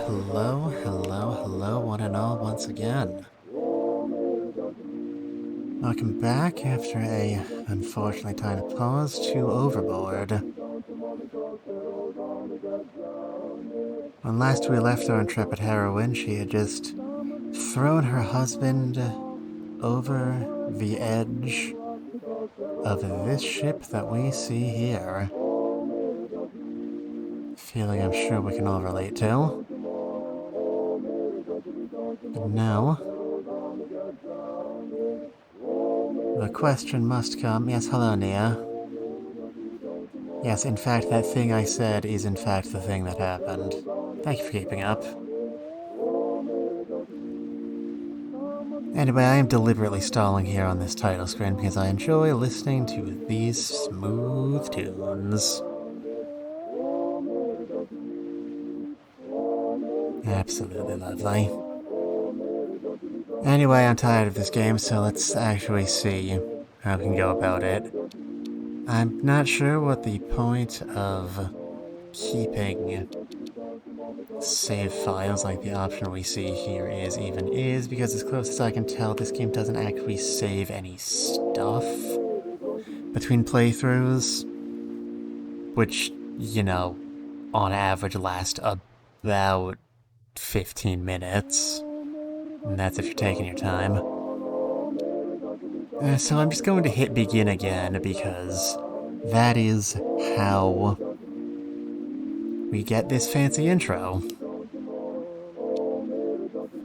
Hello, one and all, once again. Welcome back after a unfortunately timed pause to Overboard. When last we left our intrepid heroine, she had just thrown her husband over the edge of this ship that we see here. Feeling I'm sure we can all relate to. And now, the question must come. Yes, hello, Nia. Yes, in fact, that thing I said is in fact the thing that happened. Thank you for keeping up. Anyway, I am deliberately stalling here on this title screen because I enjoy listening to these smooth tunes. Absolutely lovely. Anyway, I'm tired of this game, so let's actually see how we can go about it. I'm not sure what the point of keeping save files like the option we see here is, because as close as I can tell, this game doesn't actually save any stuff between playthroughs, which, you know, on average last about 15 minutes. And that's if you're taking your time. So I'm just going to hit begin again, because that is how we get this fancy intro.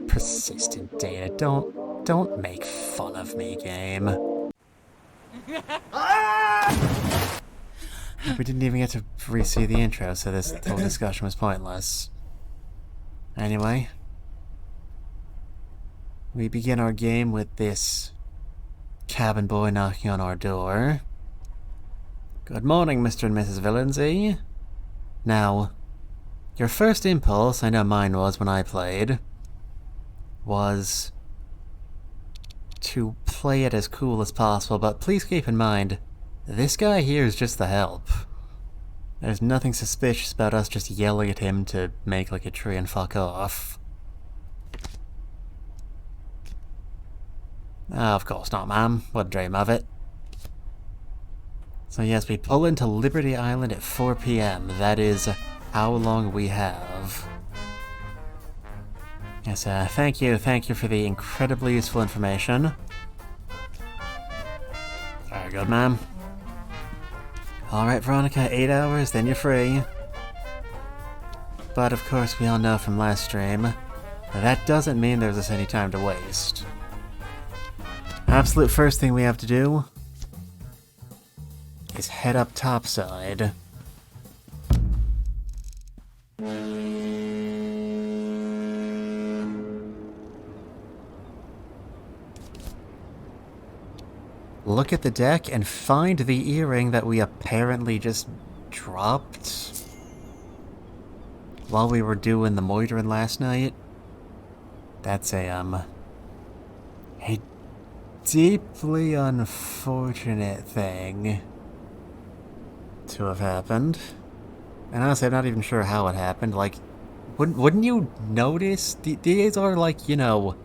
Persistent data, don't make fun of me, game. We didn't even get to re-see the intro, so this whole discussion was pointless. Anyway, we begin our game with this cabin boy knocking on our door. Good morning, Mr. and Mrs. Villanzy. Now, your first impulse, I know mine was when I played, was to play it as cool as possible, but please keep in mind, this guy here is just the help. There's nothing suspicious about us just yelling at him to make like a tree and fuck off. Of course not, ma'am. Wouldn't dream of it. So yes, we pull into Liberty Island at 4 p.m. That is how long we have. Yes, thank you for the incredibly useful information. Very good, ma'am. Alright, Veronica, 8 hours, then you're free. But of course, we all know from last stream, that doesn't mean there's us any time to waste. Absolute first thing we have to do is head up topside. Look at the deck and find the earring that we apparently just dropped while we were doing the moitering last night. That's a deeply unfortunate thing to have happened. And honestly, I'm not even sure how it happened. Like, wouldn't you notice? These are like, you know,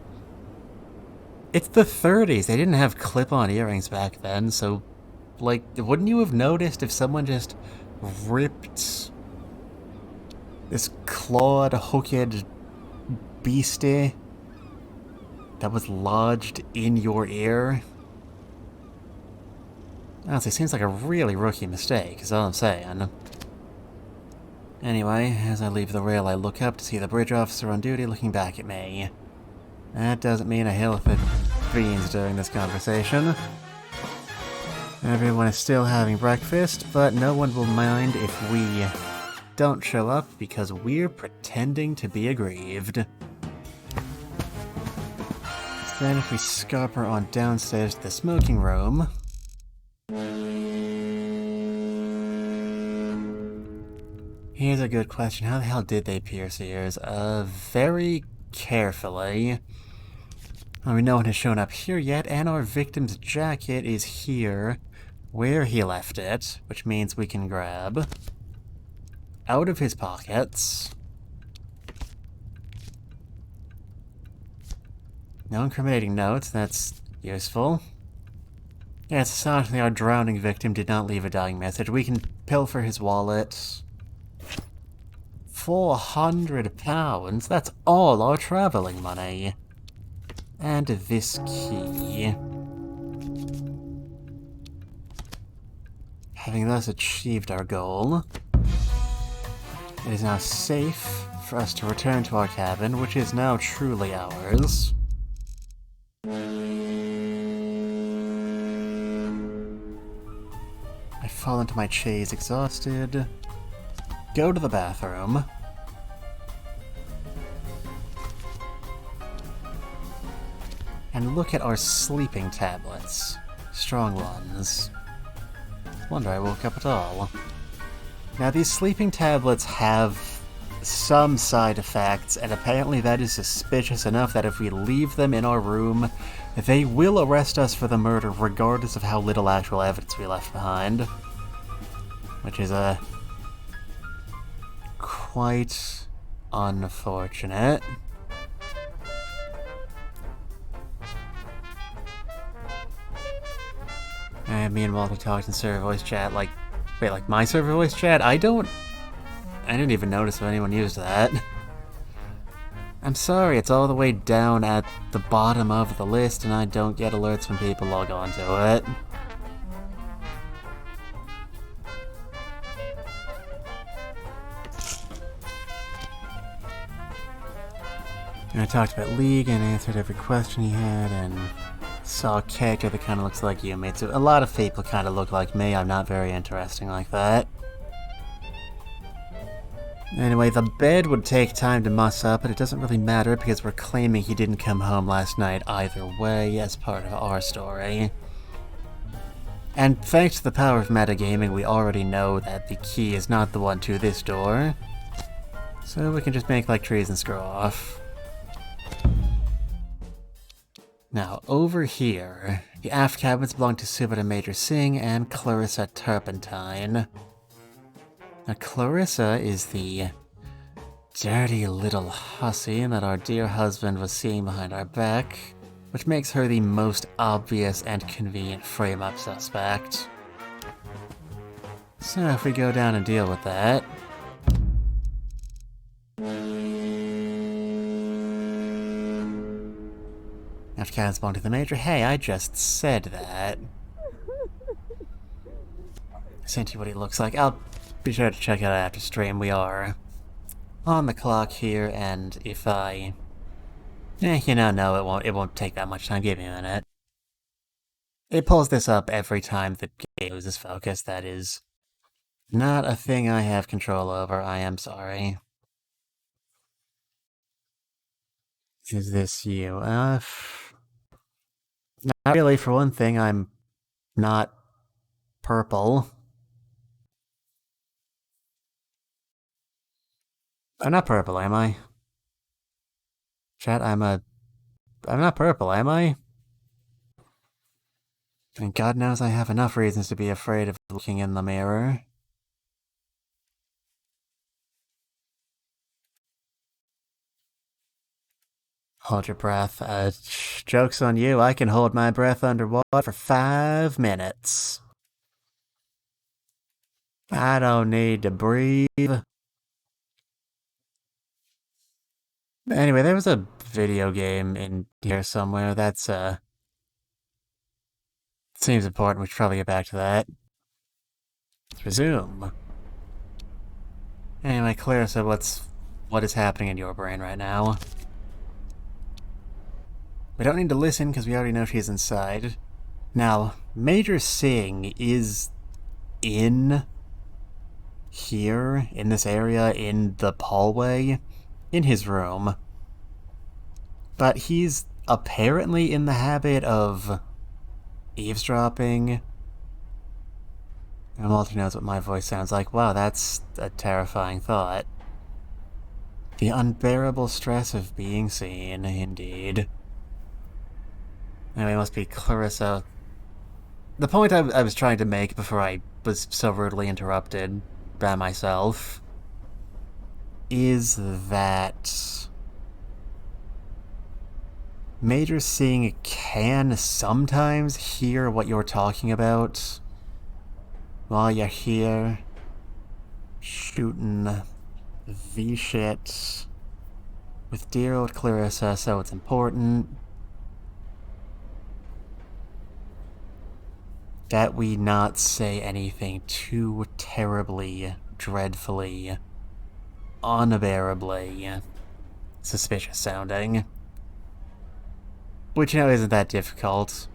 it's the 30s. They didn't have clip-on earrings back then, so, like, wouldn't you have noticed if someone just ripped this clawed, hooked beastie that was lodged in your ear? Honestly, seems like a really rookie mistake, is all I'm saying. Anyway, as I leave the rail, I look up to see the bridge officer on duty looking back at me. That doesn't mean a hill of beans during this conversation. Everyone is still having breakfast, but no one will mind if we don't show up because we're pretending to be aggrieved. Then if we scupper on downstairs to the smoking room... Here's a good question. How the hell did they pierce ears? Very carefully. I mean, no one has shown up here yet, and our victim's jacket is here where he left it, which means we can grab out of his pockets No incriminating notes, that's useful. Yes, astonishingly, our drowning victim did not leave a dying message. We can pilfer his wallet. £400? That's all our traveling money. And this key. Having thus achieved our goal, it is now safe for us to return to our cabin, which is now truly ours. I fall into my chaise exhausted. Go to the bathroom. And look at our sleeping tablets. Strong ones. Wonder I woke up at all. Now, these sleeping tablets have some side effects, and apparently that is suspicious enough that if we leave them in our room, they will arrest us for the murder regardless of how little actual evidence we left behind. Which is, quite unfortunate. And me and Walter talked in server voice chat, like, wait, like my server voice chat? I didn't even notice if anyone used that. I'm sorry, it's all the way down at the bottom of the list, and I don't get alerts when people log on to it. And I talked about League and answered every question he had, and saw a character that kind of looks like you, mate. So a lot of people kind of look like me. I'm not very interesting like that. Anyway, the bed would take time to muss up, but it doesn't really matter because we're claiming he didn't come home last night either way as part of our story. And thanks to the power of metagaming, we already know that the key is not the one to this door. So we can just make like trees and screw off. Now, over here, the aft cabins belong to Subita Major Singh and Clarissa Turpentine. Now, Clarissa is the dirty little hussy that our dear husband was seeing behind our back, which makes her the most obvious and convenient frame-up suspect. So if we go down and deal with that... After cabins belong to the Major, hey, I just said that. I sent you what he looks like. I'll be sure to check it out after stream. We are on the clock here, and if I... no, it won't take that much time. Give me a minute. It pulls this up every time the game loses focus. That is not a thing I have control over. I am sorry. Is this you? Not really. For one thing, I'm not purple. I'm not purple, am I? Chat, I'm not purple, am I? And God knows I have enough reasons to be afraid of looking in the mirror. Hold your breath. Joke's on you, I can hold my breath underwater for 5 minutes. I don't need to breathe. Anyway, there was a video game in here somewhere that's, seems important. We should probably get back to that. Let's resume. Anyway, Clarissa, what is happening in your brain right now? We don't need to listen because we already know she's inside. Now, Major Singh is in here, in this area, in the hallway, in his room. But he's apparently in the habit of eavesdropping. And Walter knows what my voice sounds like. Wow, that's a terrifying thought. The unbearable stress of being seen, indeed. Anyway, it must be Clarissa. The point I was trying to make before I was so rudely interrupted by myself is that Major Seeing can sometimes hear what you're talking about while you're here shooting V-shit with dear old Clarissa, so it's important that we not say anything too terribly, dreadfully, unbearably suspicious sounding. Which, you know, isn't that difficult.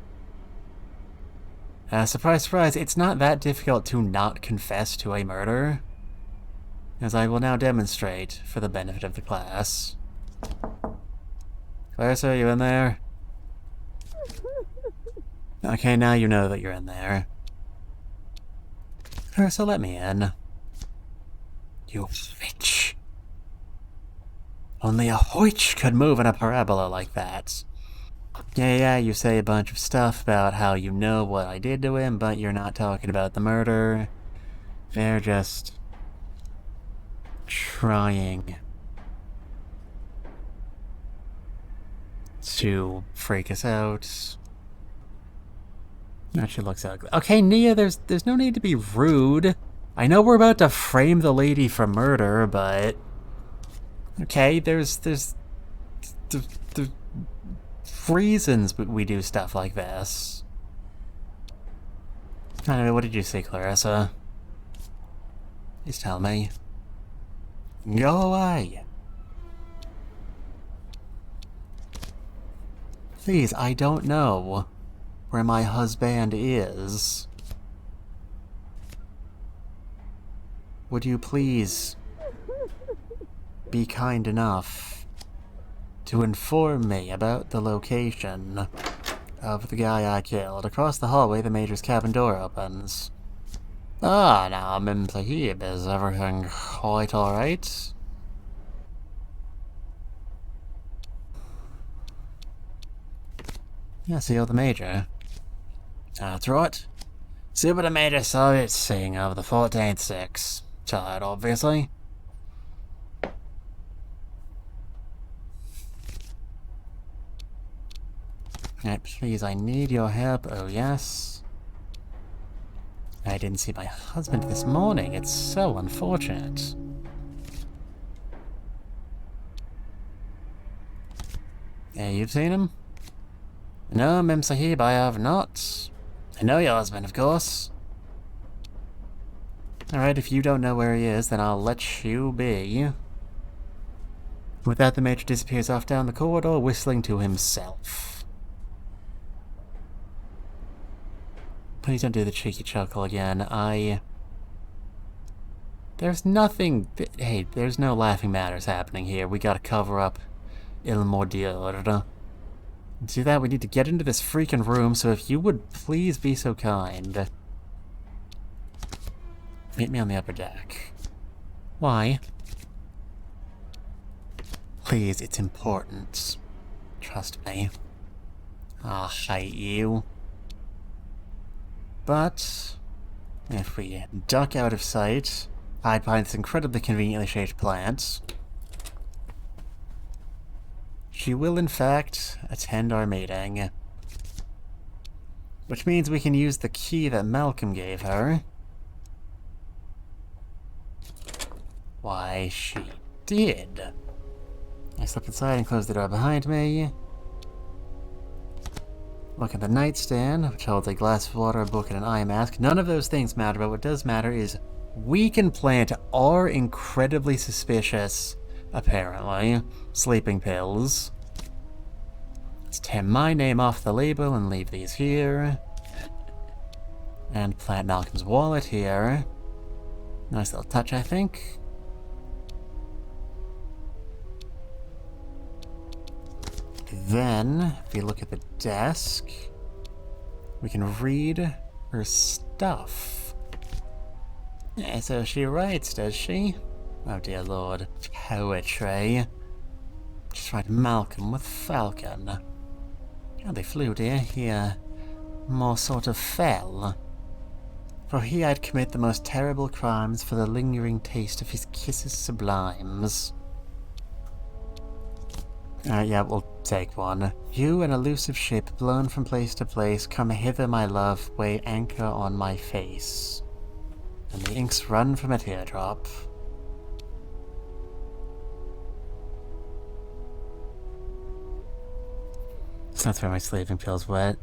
Surprise, surprise, it's not that difficult to not confess to a murder, as I will now demonstrate for the benefit of the class. Clarissa, are you in there? Okay, now you know that you're in there. Clarissa, let me in. You bitch. Only a hoich could move in a parabola like that. Yeah, you say a bunch of stuff about how you know what I did to him, but you're not talking about the murder. They're just trying to freak us out. Now she looks ugly. Okay, Nia, there's no need to be rude. I know we're about to frame the lady for murder, but okay, there's reasons we do stuff like this. Anyway, what did you say, Clarissa? Please tell me. Go away. Please, I don't know where my husband is. Would you please be kind enough to inform me about the location of the guy I killed? Across the hallway, the Major's cabin door opens. Ah, now, Mim Sahib, is everything quite alright? Yeah, see the Major. That's right. Super Major Soviet Singh of the 14th Six. Child, obviously. Right, please, I need your help. Oh, yes. I didn't see my husband this morning. It's so unfortunate. Yeah, you've seen him? No, Mem Sahib, I have not. I know your husband, of course. Alright, if you don't know where he is, then I'll let you be. With that, the Major disappears off down the corridor, whistling to himself. Please don't do the cheeky chuckle again. There's nothing... Hey, there's no laughing matters happening here. We gotta cover up Il Mordier. To do that, we need to get into this freaking room, so if you would please be so kind. Meet me on the upper deck. Why? Please, it's important. Trust me. I'll hate you. But if we duck out of sight, hide behind this incredibly conveniently shaped plant, she will in fact attend our meeting. Which means we can use the key that Malcolm gave her. Why, she did. I slip inside and close the door behind me. Look at the nightstand, which holds a glass of water, a book, and an eye mask. None of those things matter, but what does matter is we can plant our incredibly suspicious, apparently, sleeping pills. Let's tear my name off the label and leave these here. And plant Malcolm's wallet here. Nice little touch, I think. Then, if we look at the desk, we can read her stuff. Yeah, so she writes, does she? Oh dear lord. Poetry. Just write Malcolm with Falcon. How they flew, dear. He, more sort of fell. For he I'd commit the most terrible crimes for the lingering taste of his kisses sublimes. Yeah, we'll take one. You, an elusive ship, blown from place to place, come hither, my love, weigh anchor on my face. And the inks run from a teardrop. It's not where my sleeping pills wet.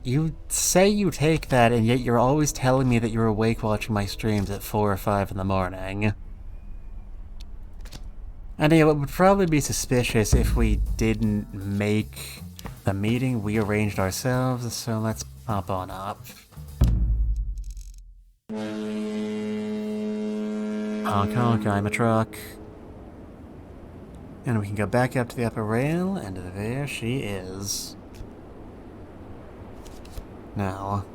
You say you take that, and yet you're always telling me that you're awake watching my streams at 4 or 5 in the morning. And yeah, it would probably be suspicious if we didn't make the meeting we arranged ourselves, so let's pop on up. Honk honk, I'm a truck. And we can go back up to the upper rail, and there she is. Now,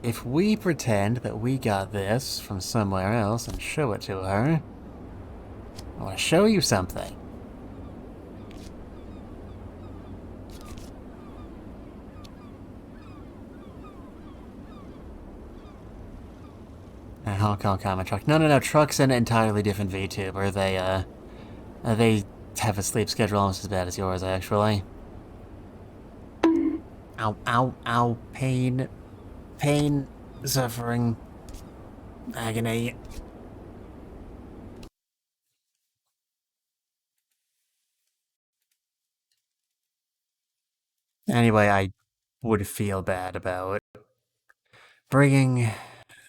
if we pretend that we got this from somewhere else and show it to her, I want to show you something. Honk honk, I'm a truck. No, truck's an entirely different VTuber. They have a sleep schedule almost as bad as yours, actually. Ow, ow, ow, pain, suffering, agony. Anyway, I would feel bad about bringing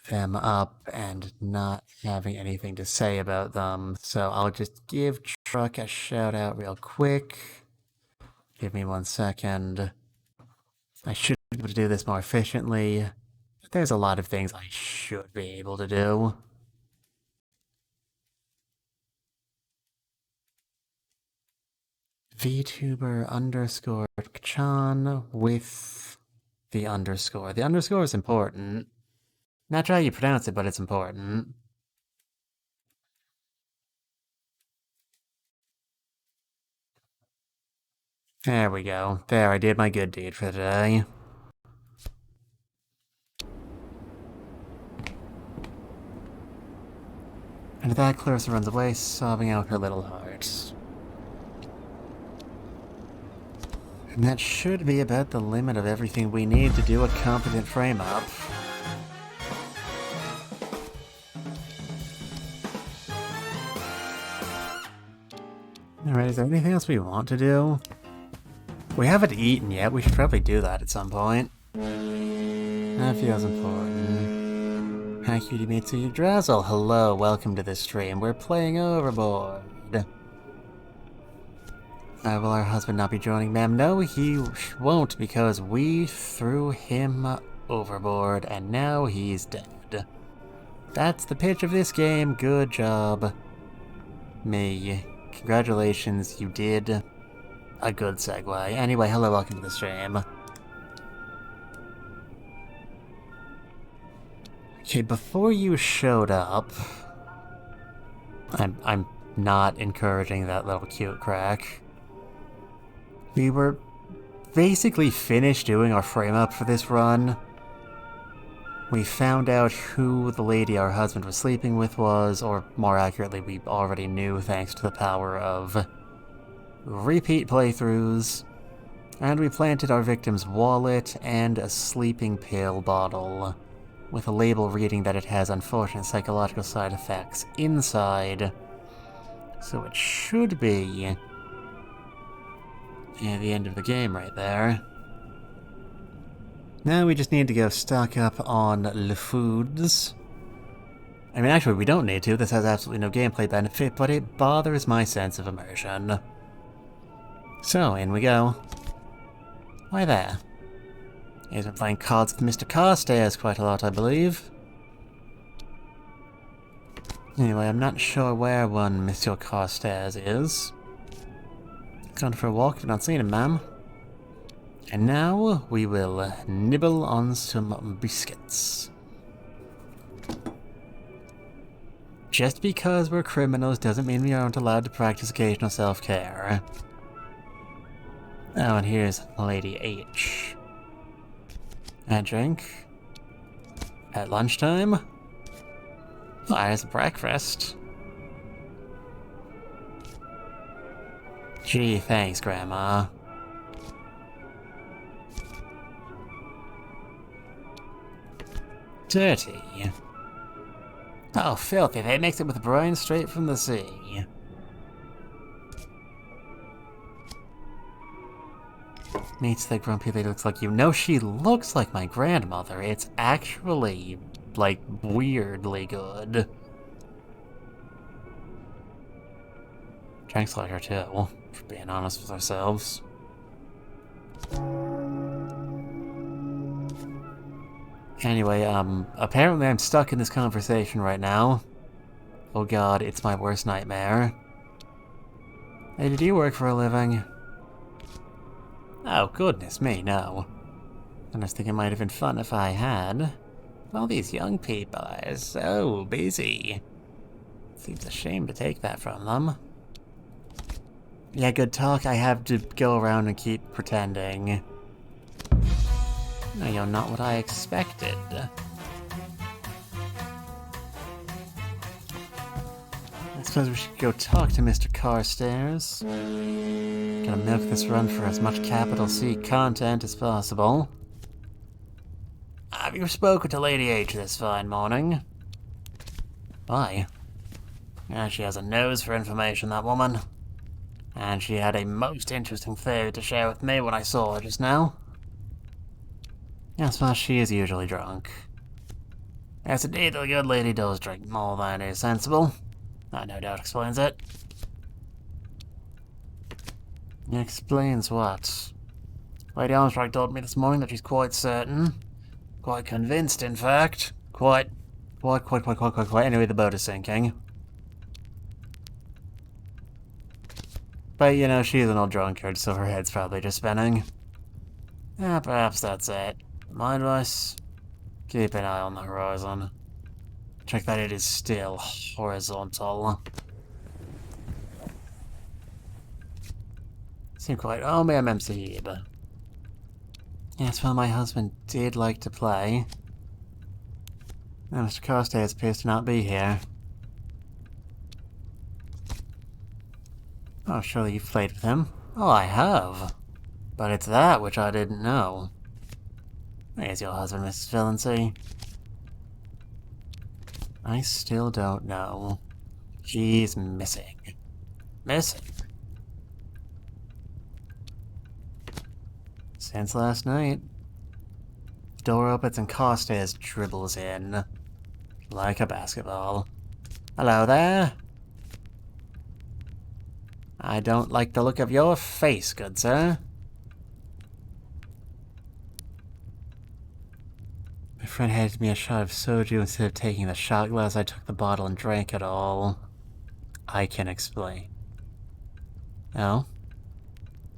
them up and not having anything to say about them, so I'll just give Truck a shout out real quick. Give me 1 second. I should be able to do this more efficiently. There's a lot of things I should be able to do. VTuber underscore Chan with the underscore. The underscore is important. Not sure how you pronounce it, but it's important. There we go. There, I did my good deed for today. And that Clarissa runs away, sobbing out her little heart. And that should be about the limit of everything we need to do a competent frame-up. Alright, is there anything else we want to do? We haven't eaten yet, we should probably do that at some point. That feels important. Hi, Cutie Mitsu Drazzle. Hello, welcome to the stream. We're playing Overboard. Will our husband not be joining, ma'am? No, he won't, because we threw him overboard, and now he's dead. That's the pitch of this game. Good job, me. Congratulations, you did a good segue. Anyway, hello, welcome to the stream. Okay, before you showed up, I'm not encouraging that little cute crack. We were basically finished doing our frame-up for this run. We found out who the lady our husband was sleeping with was, or more accurately, we already knew thanks to the power of repeat playthroughs. And we planted our victim's wallet and a sleeping pill bottle, with a label reading that it has unfortunate psychological side effects inside. So it should be at the end of the game right there. Now we just need to go stock up on the foods. I mean, actually, we don't need to. This has absolutely no gameplay benefit, but it bothers my sense of immersion. So, in we go. Why there? He's been playing cards with Mr. Carstairs quite a lot, I believe. Anyway, I'm not sure where one Mr. Carstairs is. Gone for a walk, I've not seen him, ma'am. And now we will nibble on some biscuits. Just because we're criminals doesn't mean we aren't allowed to practice occasional self-care. Oh, and here's Lady H. A drink. At lunchtime. There's breakfast. Gee, thanks, Grandma. Dirty. Oh, filthy. They mix it with brine straight from the sea. Meets the grumpy lady looks like you. No, she looks like my grandmother. It's actually, like, weirdly good. Drinks like her too, for being honest with ourselves. Anyway, apparently I'm stuck in this conversation right now. Oh god, it's my worst nightmare. Hey, did you work for a living? Oh, goodness me, no. I was thinking it might have been fun if I had. All these young people are so busy. Seems a shame to take that from them. Yeah, good talk. I have to go around and keep pretending. No, you're not what I expected. I suppose we should go talk to Mr. Carstairs. Gonna milk this run for as much capital C content as possible. Have you spoken to Lady H this fine morning? Why? Yeah, she has a nose for information, that woman. And she had a most interesting theory to share with me when I saw her just now. Yes, well, she is usually drunk. Yes, indeed, the good lady does drink more than is sensible. That no doubt explains it. Explains what? Lady Armstrong told me this morning that she's quite certain. Quite convinced, in fact. Quite. Anyway, the boat is sinking. But, you know, she's an old drunkard, so her head's probably just spinning. Perhaps that's it. My advice? Keep an eye on the horizon. Check that it is still horizontal. Seem quite... Oh, may I MC. Yes, well, my husband did like to play. Now, Mr. Carstairs appears to not be here. Oh, surely you've played with him. Oh, I have. But it's that which I didn't know. Where's your husband, Mrs. Valency? I still don't know. He's missing. Missing? Since last night. Door opens and Carstairs dribbles in. Like a basketball. Hello there. I don't like the look of your face, good sir. My friend handed me a shot of soju. Instead of taking the shot glass, I took the bottle and drank it all. I can explain. Oh?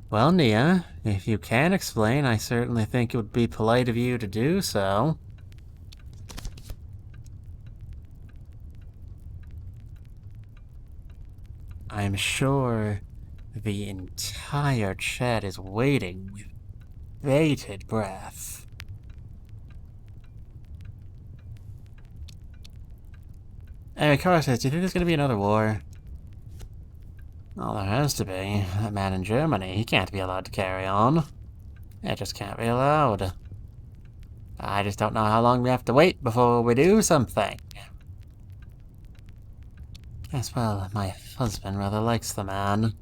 Well, Nia, if you can explain, I certainly think it would be polite of you to do so. I'm sure the entire chat is waiting with bated breath. Anyway, Carr says, do you think there's gonna be another war? Well, there has to be. That man in Germany, he can't be allowed to carry on. It just can't be allowed. I just don't know how long we have to wait before we do something. Yes, well, my husband rather likes the man.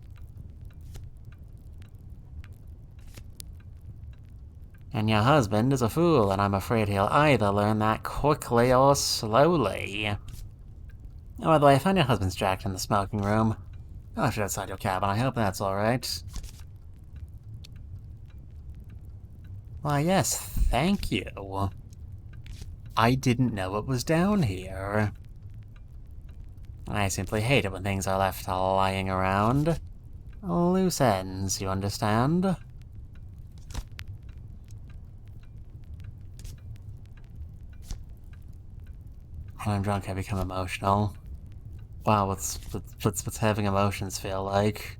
And your husband is a fool, and I'm afraid he'll either learn that quickly or slowly. Oh, by the way, I found your husband's jacket in the smoking room. I left it outside your cabin. I hope that's alright. Why, yes, thank you. I didn't know it was down here. I simply hate it when things are left lying around. Loose ends, you understand? When I'm drunk, I become emotional. Wow, what's having emotions feel like?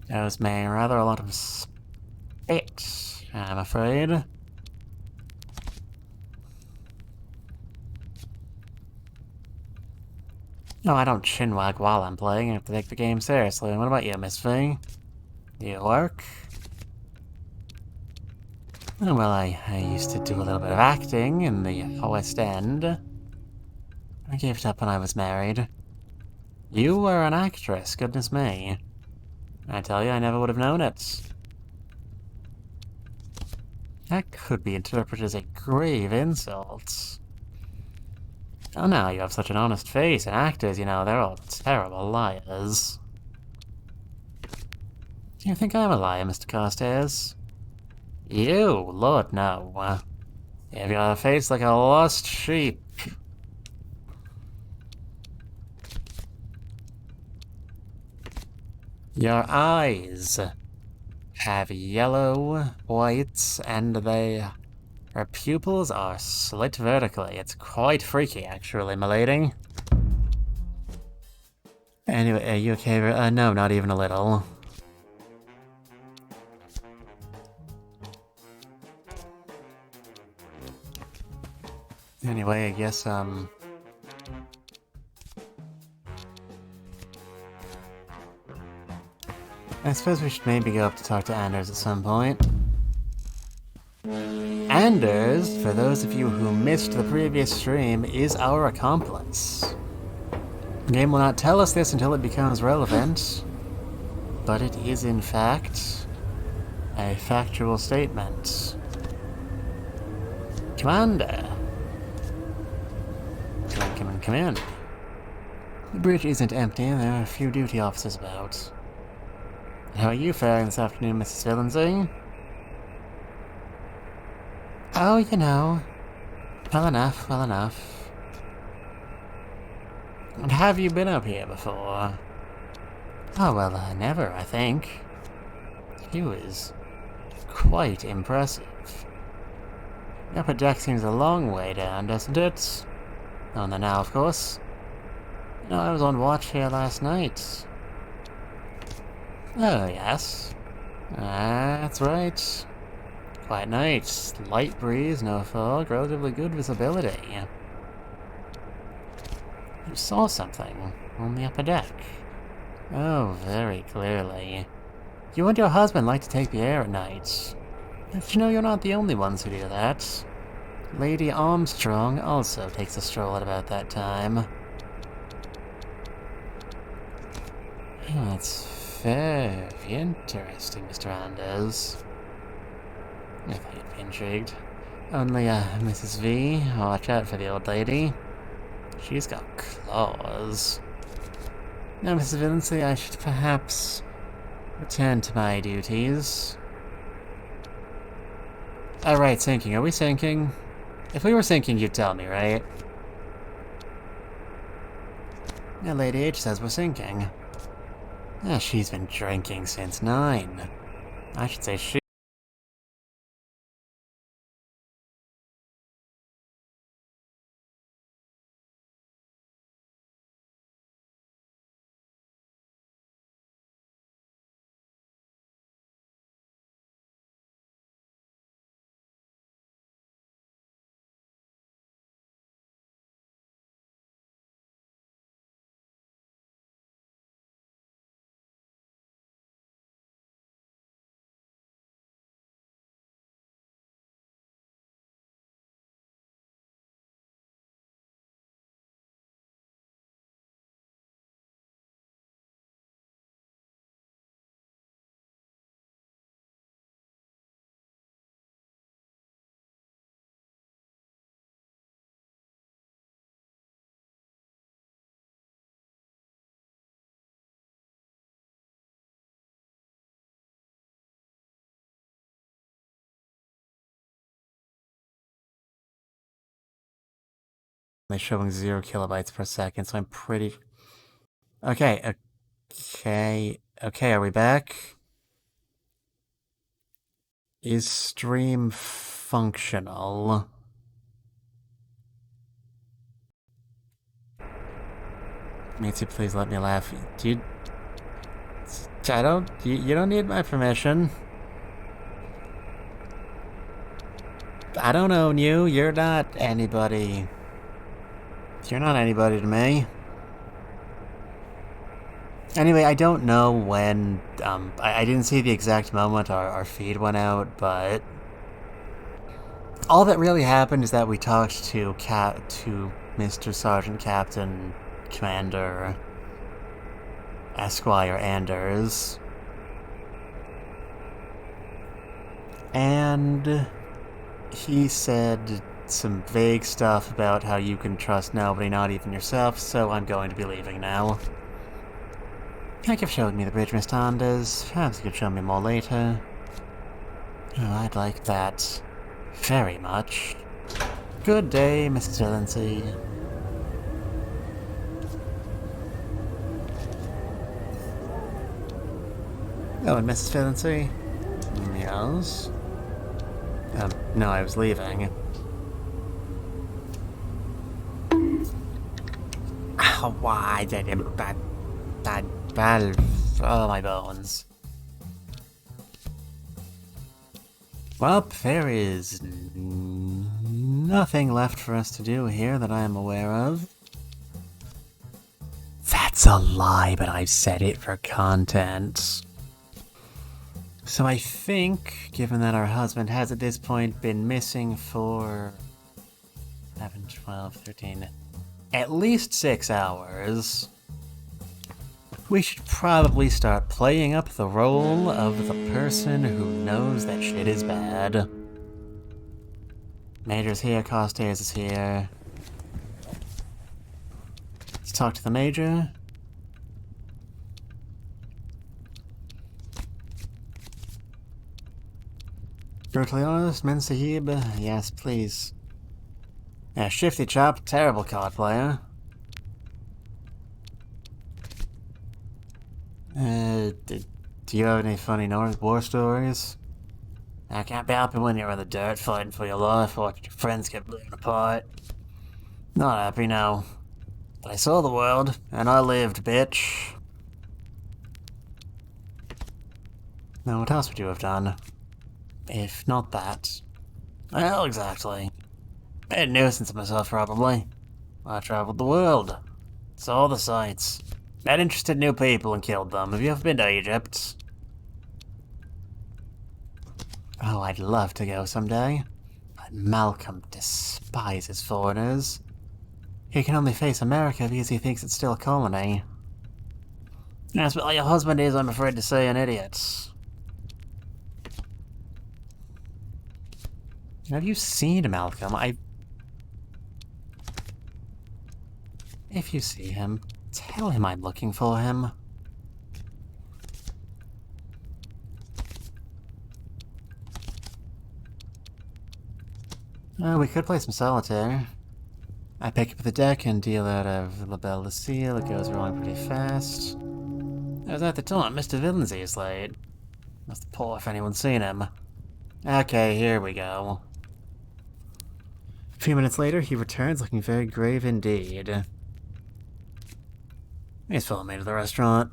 Those may rather a lot of spit, I'm afraid. No, I don't chinwag while I'm playing. I have to take the game seriously. And what about you, Miss V? Do you work? Oh, well, I used to do a little bit of acting in the West End. I gave it up when I was married. You were an actress, goodness me. I tell you, I never would have known it. That could be interpreted as a grave insult. Oh, now you have such an honest face, and actors, you know, they're all terrible liars. Do you think I'm a liar, Mr. Carstairs? You? Lord, no. You've got a face like a lost sheep. Your eyes have yellow, whites, and her pupils are slit vertically. It's quite freaky, actually, milady. Anyway, are you okay? No, not even a little. Anyway, I guess, I suppose we should maybe go up to talk to Anders at some point. Anders, for those of you who missed the previous stream, is our accomplice. The game will not tell us this until it becomes relevant, but it is in fact a factual statement. Commander! Come in. The bridge isn't empty, there are a few duty officers about. How are you faring this afternoon, Mrs. Villancy? Oh, you know. Well enough, well enough. And have you been up here before? Oh, well, never, I think. He was quite impressive. The upper deck seems a long way down, doesn't it? On the now, of course. You know, I was on watch here last night. Oh, yes. That's right. Quite nice. Light breeze, no fog, relatively good visibility. You saw something on the upper deck. Oh, very clearly. You and your husband like to take the air at night. But you know you're not the only ones who do that. Lady Armstrong also takes a stroll at about that time. Oh, that's very interesting, Mr. Anders. I thought you'd be intrigued. Only, Mrs. V, watch out for the old lady. She's got claws. Now, Mrs. Villancy, I should perhaps return to my duties. Alright, sinking. Are we sinking? If we were sinking, you'd tell me, right? Yeah, Lady H says we're sinking. Yeah, she's been drinking since 9. I should say she... They're showing 0 kilobytes per second, so I'm pretty... Okay, are we back? Is stream functional? Mitzi, please let me laugh. You don't need my permission. I don't own you. You're not anybody. You're not anybody to me. Anyway, I don't know when, I didn't see the exact moment our feed went out, but all that really happened is that we talked to Mr. Sergeant Captain Commander Esquire Anders, and he said some vague stuff about how you can trust nobody, not even yourself, so I'm going to be leaving now. Thank you for showing me the bridge, Mr. Anders. Perhaps you could show me more later. Oh, I'd like that very much. Good day, Mrs. Lindsay. Oh, and Mrs. Lindsay? Yes? No, I was leaving. Oh, why did that oh, my bones. Well, there is nothing left for us to do here that I am aware of. That's a lie, but I've said it for content. So I think, given that our husband has at this point been missing for 11, 12, 13, at least 6 hours, we should probably start playing up the role of the person who knows that shit is bad. Major's here, Costairs is here. Let's talk to the Major. Brutally honest, Men Sahib? Yes, please. Yeah, shifty chap, terrible card player. Do you have any funny North war stories? I can't be happy when you're in the dirt fighting for your life, watching your friends get blown apart. Not happy, no. But I saw the world, and I lived, bitch. Now, what else would you have done? If not that. Well, exactly. Made a nuisance of myself, probably. I traveled the world. Saw the sights. Met interested new people and killed them. Have you ever been to Egypt? Oh, I'd love to go someday. But Malcolm despises foreigners. He can only face America because he thinks it's still a colony. Yes, but your husband is, I'm afraid to say, an idiot. Have you seen Malcolm? If you see him, tell him I'm looking for him. Oh, we could play some solitaire. I pick up the deck and deal out of La Belle Lucille. It goes rolling pretty fast. I was at the time, Mr. Villenzy is late. Must have pulled if anyone's seen him. Okay, here we go. A few minutes later, he returns looking very grave indeed. He's following me to the restaurant.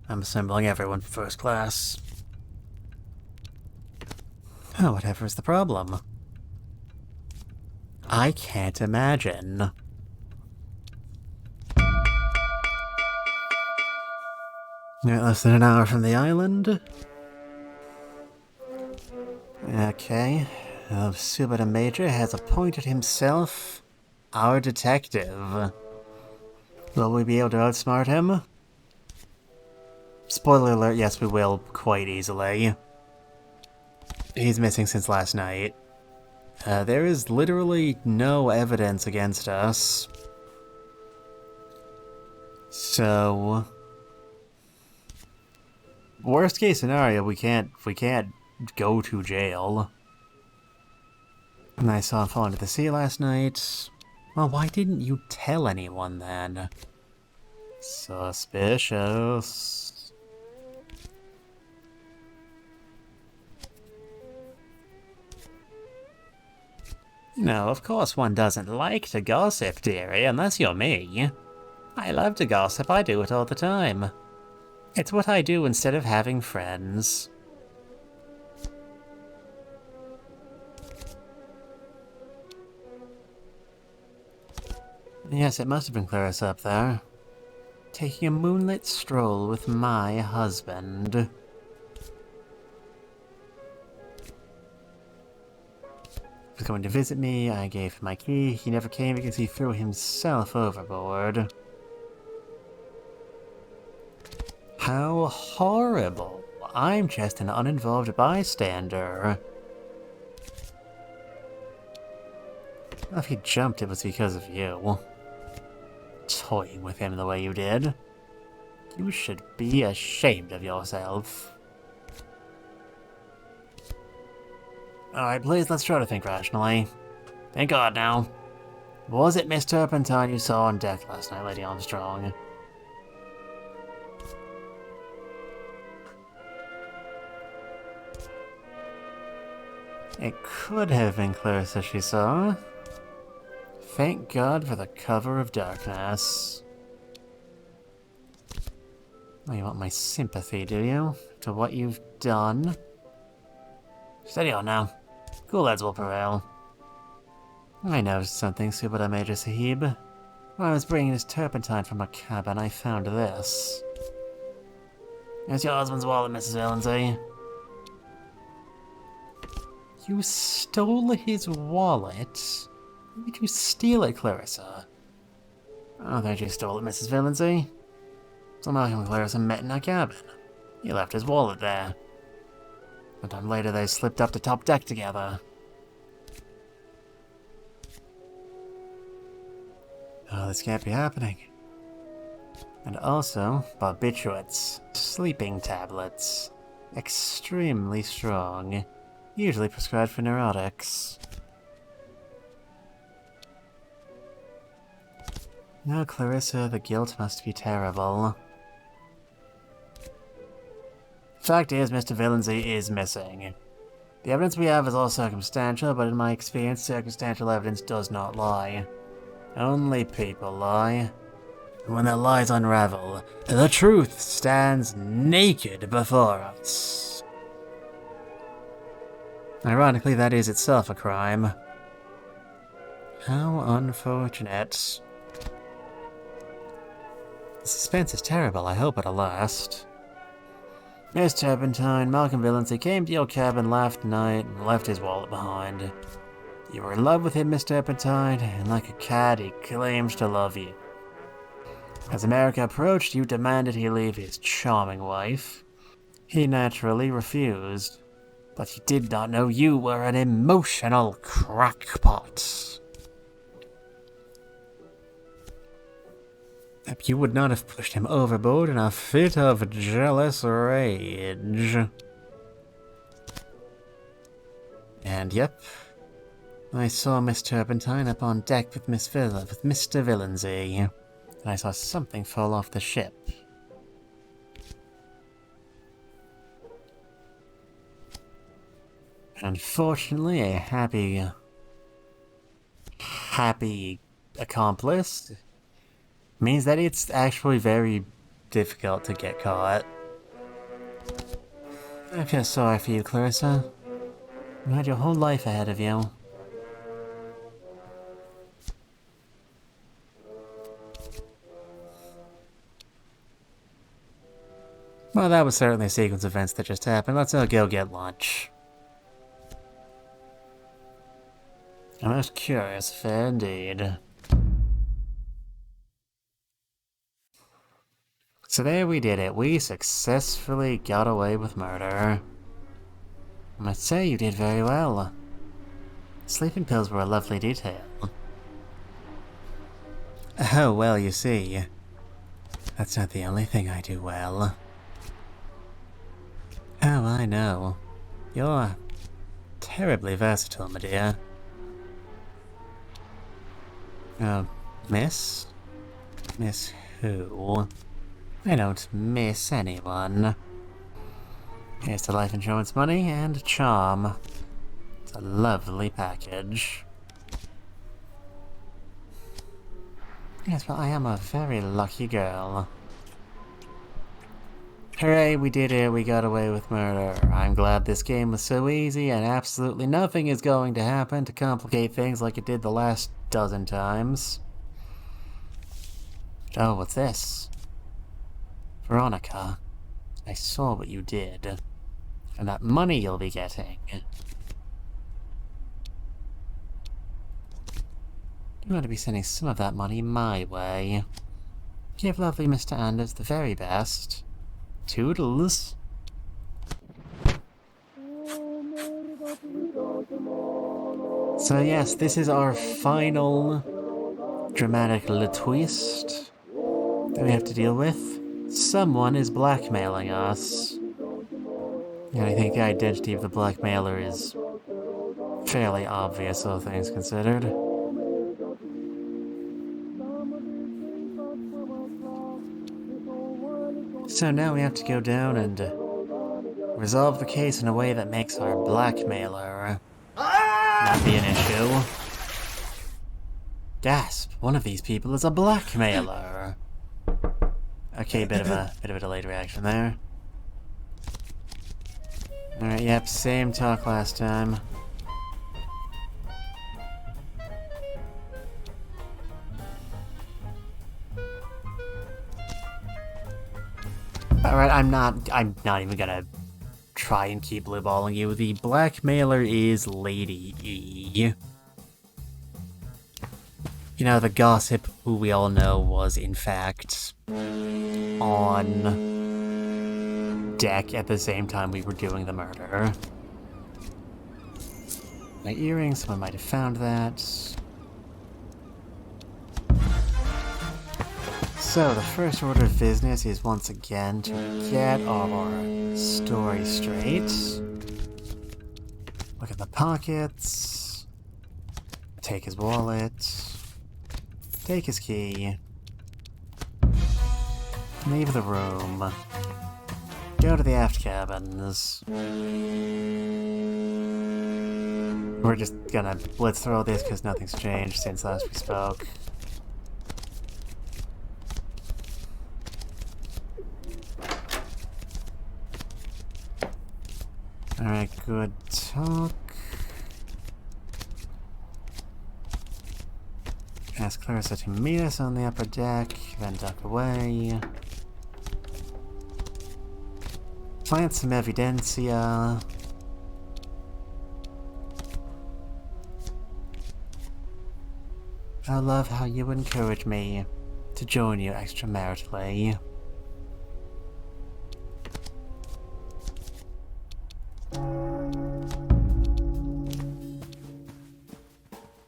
I'm assembling everyone for first class. Oh, whatever is the problem? I can't imagine. You're less than an hour from the island. Okay. Subada Major has appointed himself our detective. Will we be able to outsmart him? Spoiler alert, yes we will, quite easily. He's missing since last night. There is literally no evidence against us. So... worst case scenario, we can't go to jail. And I saw him fall into the sea last night. Well, why didn't you tell anyone then? Suspicious. No, of course one doesn't like to gossip, dearie, unless you're me. I love to gossip, I do it all the time. It's what I do instead of having friends. Yes, it must have been Clarice up there. taking a moonlit stroll with my husband. He was going to visit me, I gave him my key. He never came because he threw himself overboard. How horrible. I'm just an uninvolved bystander. Well, if he jumped, it was because of you. Toying with him the way you did. You should be ashamed of yourself. Alright, please, let's try to think rationally. Thank God now. Was it Miss Turpentine you saw on deck last night, Lady Armstrong? It could have been Clarissa she saw. Thank God for the cover of darkness. Oh, you want my sympathy, do you? To what you've done? Steady on now. Cool heads will prevail. I noticed something, Subada Major Sahib. When I was bringing this turpentine from my cabin, I found this. It's your husband's wallet, Mrs. Valency. You stole his wallet? Why did you steal it, Clarissa? I don't think you stole it, Mrs. Valency. Somehow him and Clarissa met in our cabin. He left his wallet there. Sometime later they slipped up to top deck together. Oh, this can't be happening. And also, barbiturates. Sleeping tablets. Extremely strong. Usually prescribed for neurotics. Now, Clarissa, the guilt must be terrible. Fact is, Mr. Valency is missing. The evidence we have is all circumstantial, but in my experience, circumstantial evidence does not lie. Only people lie. And when their lies unravel, the truth stands naked before us. Ironically, that is itself a crime. How unfortunate. The suspense is terrible. I hope it'll last. Miss Turpentine, Malcolm Valency came to your cabin last night and left his wallet behind. You were in love with him, Miss Turpentine, and like a cat, he claims to love you. As America approached, you demanded he leave his charming wife. He naturally refused, but he did not know you were an emotional crackpot. You would not have pushed him overboard in a fit of jealous rage. And yep, I saw Miss Turpentine up on deck with Mr. Valency, and I saw something fall off the ship. Unfortunately, a happy accomplice means that it's actually very difficult to get caught. I feel sorry for you, Clarissa. You had your whole life ahead of you. Well, that was certainly a sequence of events that just happened. Let's go get lunch. A most curious affair indeed. So there we did it. We successfully got away with murder. I must say you did very well. Sleeping pills were a lovely detail. Oh, well, you see, that's not the only thing I do well. Oh, I know. You're terribly versatile, my dear. Miss? Miss who? I don't miss anyone. Here's the life insurance money and charm. It's a lovely package. Yes, well, I am a very lucky girl. Hooray, we did it, we got away with murder. I'm glad this game was so easy and absolutely nothing is going to happen to complicate things like it did the last dozen times. Oh, what's this? Veronica, I saw what you did. And that money you'll be getting. You want to be sending some of that money my way. Give lovely Mr. Anders the very best. Toodles. So yes, this is our final dramatic little twist that we have to deal with. Someone is blackmailing us. And I think the identity of the blackmailer is fairly obvious, all things considered. So now we have to go down and resolve the case in a way that makes our blackmailer not be an issue. Gasp! One of these people is a blackmailer. Okay, bit of a delayed reaction there. Alright, yep, same talk last time. Alright, I'm not even gonna try and keep blueballing you. The blackmailer is Lady E. You know, the gossip who we all know was, in fact, on deck at the same time we were doing the murder. My earring, someone might have found that. So, the first order of business is once again to get our story straight. Look at the pockets. Take his wallet. Take his key. Leave the room. Go to the aft cabins. We're just gonna blitz through all this because nothing's changed since last we spoke. Alright, good talk. Ask Clarissa to meet us on the upper deck, then duck away. Plant some evidencia. I love how you encourage me to join you extramaritally.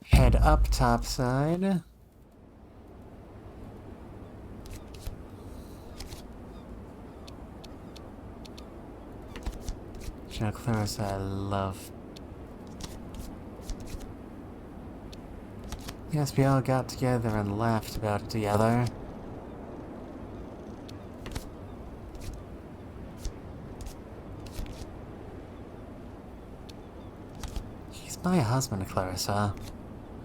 Head up topside. Show Clarissa I love. Yes, we all got together and laughed about it together. He's my husband, Clarissa.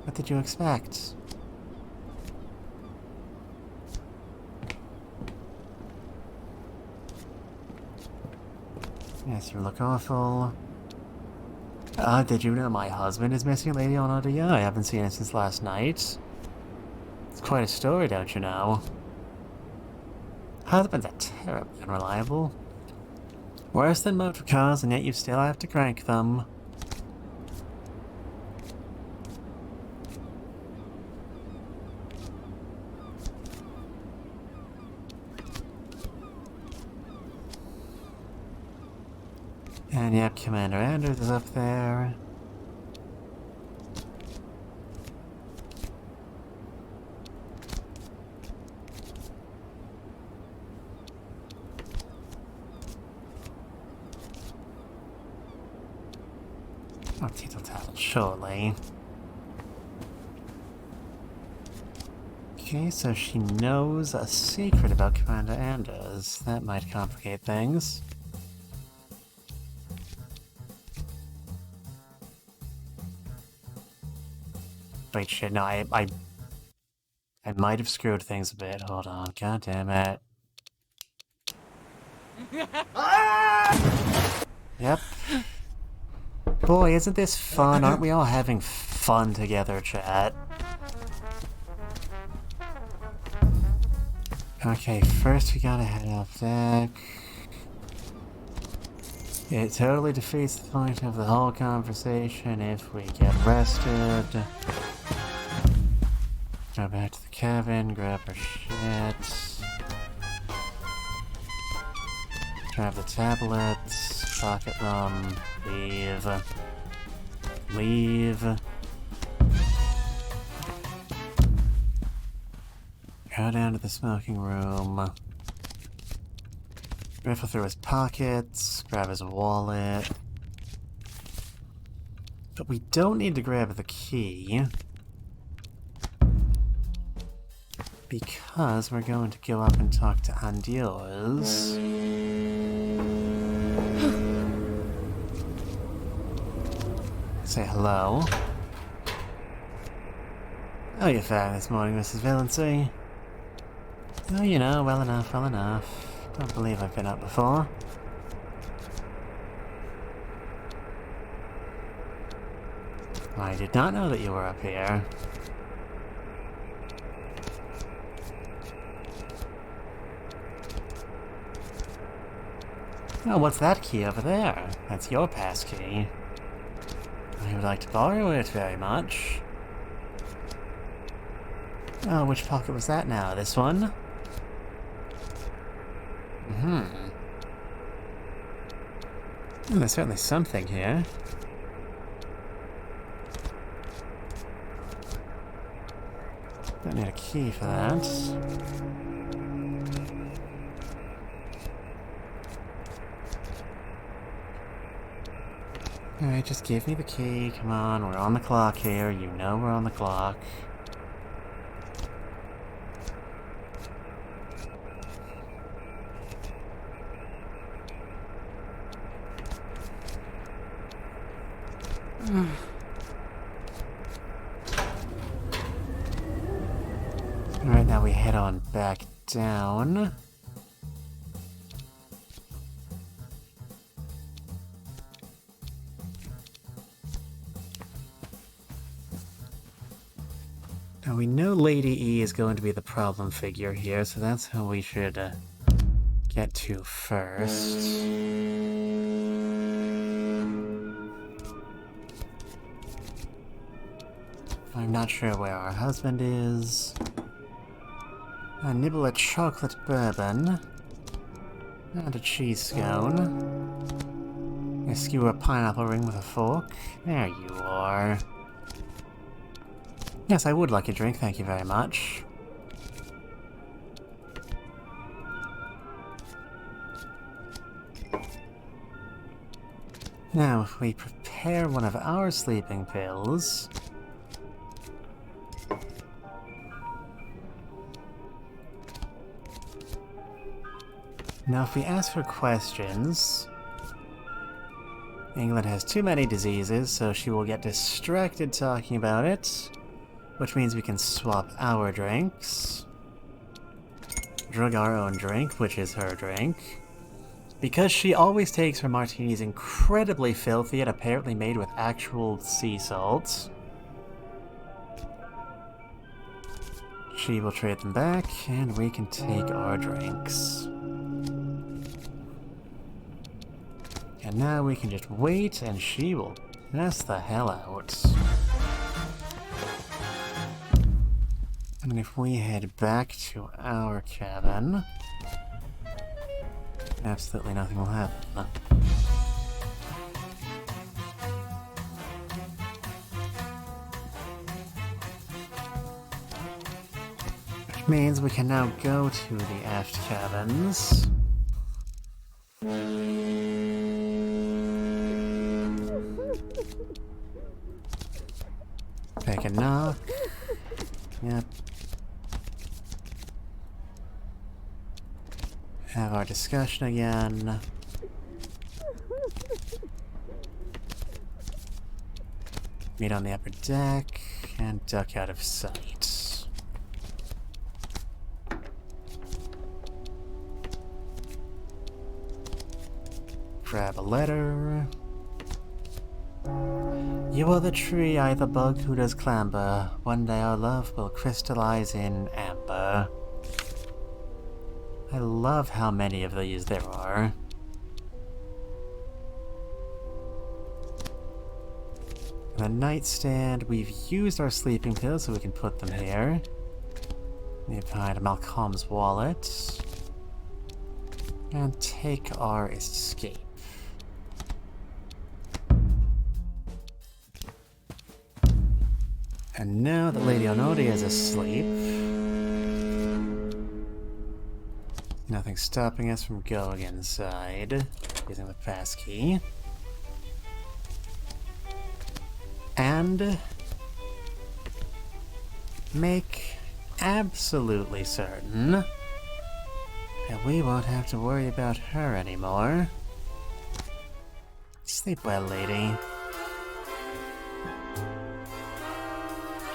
What did you expect? Yes, you look awful. Did you know my husband is missing, Lady Onodia? I haven't seen it since last night. It's quite a story, don't you know? Husbands are terribly unreliable. Worse than motor cars, and yet you still have to crank them. And yep, Commander Anders is up there. Oh, tittle-tattle, surely. Okay, so she knows a secret about Commander Anders. That might complicate things. Wait, shit, no, I might have screwed things a bit. Hold on, god damn it. Yep. Boy, isn't this fun? Aren't we all having fun together, chat? Okay, first we gotta head up deck. It totally defeats the point of the whole conversation if we get rested. Go back to the cabin, grab our shit. Grab the tablets, pocket them, leave. Leave. Go down to the smoking room. Rifle through his pockets, grab his wallet. But we don't need to grab the key. Because we're going to go up and talk to Andios. Say hello. Oh, you're fine this morning, Mrs. Valency. Oh, you know, well enough, well enough. Don't believe I've been up before. I did not know that you were up here. Oh, what's that key over there? That's your pass key. I would like to borrow it very much. Oh, which pocket was that now? This one? There's certainly something here. Don't need a key for that. Alright, just give me the key. Come on, we're on the clock here. You know we're on the clock. Alright, now we head on back down. Now we know Lady E is going to be the problem figure here, so that's who we should get to first. I'm not sure where our husband is. I nibble a chocolate bourbon. And a cheese scone. I skewer a pineapple ring with a fork. There you are. Yes, I would like a drink, thank you very much. Now, if we prepare one of our sleeping pills... Now, if we ask for questions... England has too many diseases, so she will get distracted talking about it. Which means we can swap our drinks. Drug our own drink, which is her drink. Because she always takes her martinis incredibly filthy and apparently made with actual sea salt. She will trade them back, and we can take our drinks. And now we can just wait, and she will pass the hell out. And if we head back to our cabin, absolutely nothing will happen. Which means we can now go to the aft cabins. Take a knock. Yep. Have our discussion again. Meet on the upper deck and duck out of sight. Grab a letter. You are the tree, I the bug who does clamber. One day our love will crystallize in amber. I love how many of these there are. The nightstand, we've used our sleeping pills so we can put them here. We find Malcolm's wallet. And take our escape. And now that Lady Onodi is asleep, nothing's stopping us from going inside using the passkey. And make absolutely certain that we won't have to worry about her anymore. Sleep well, lady.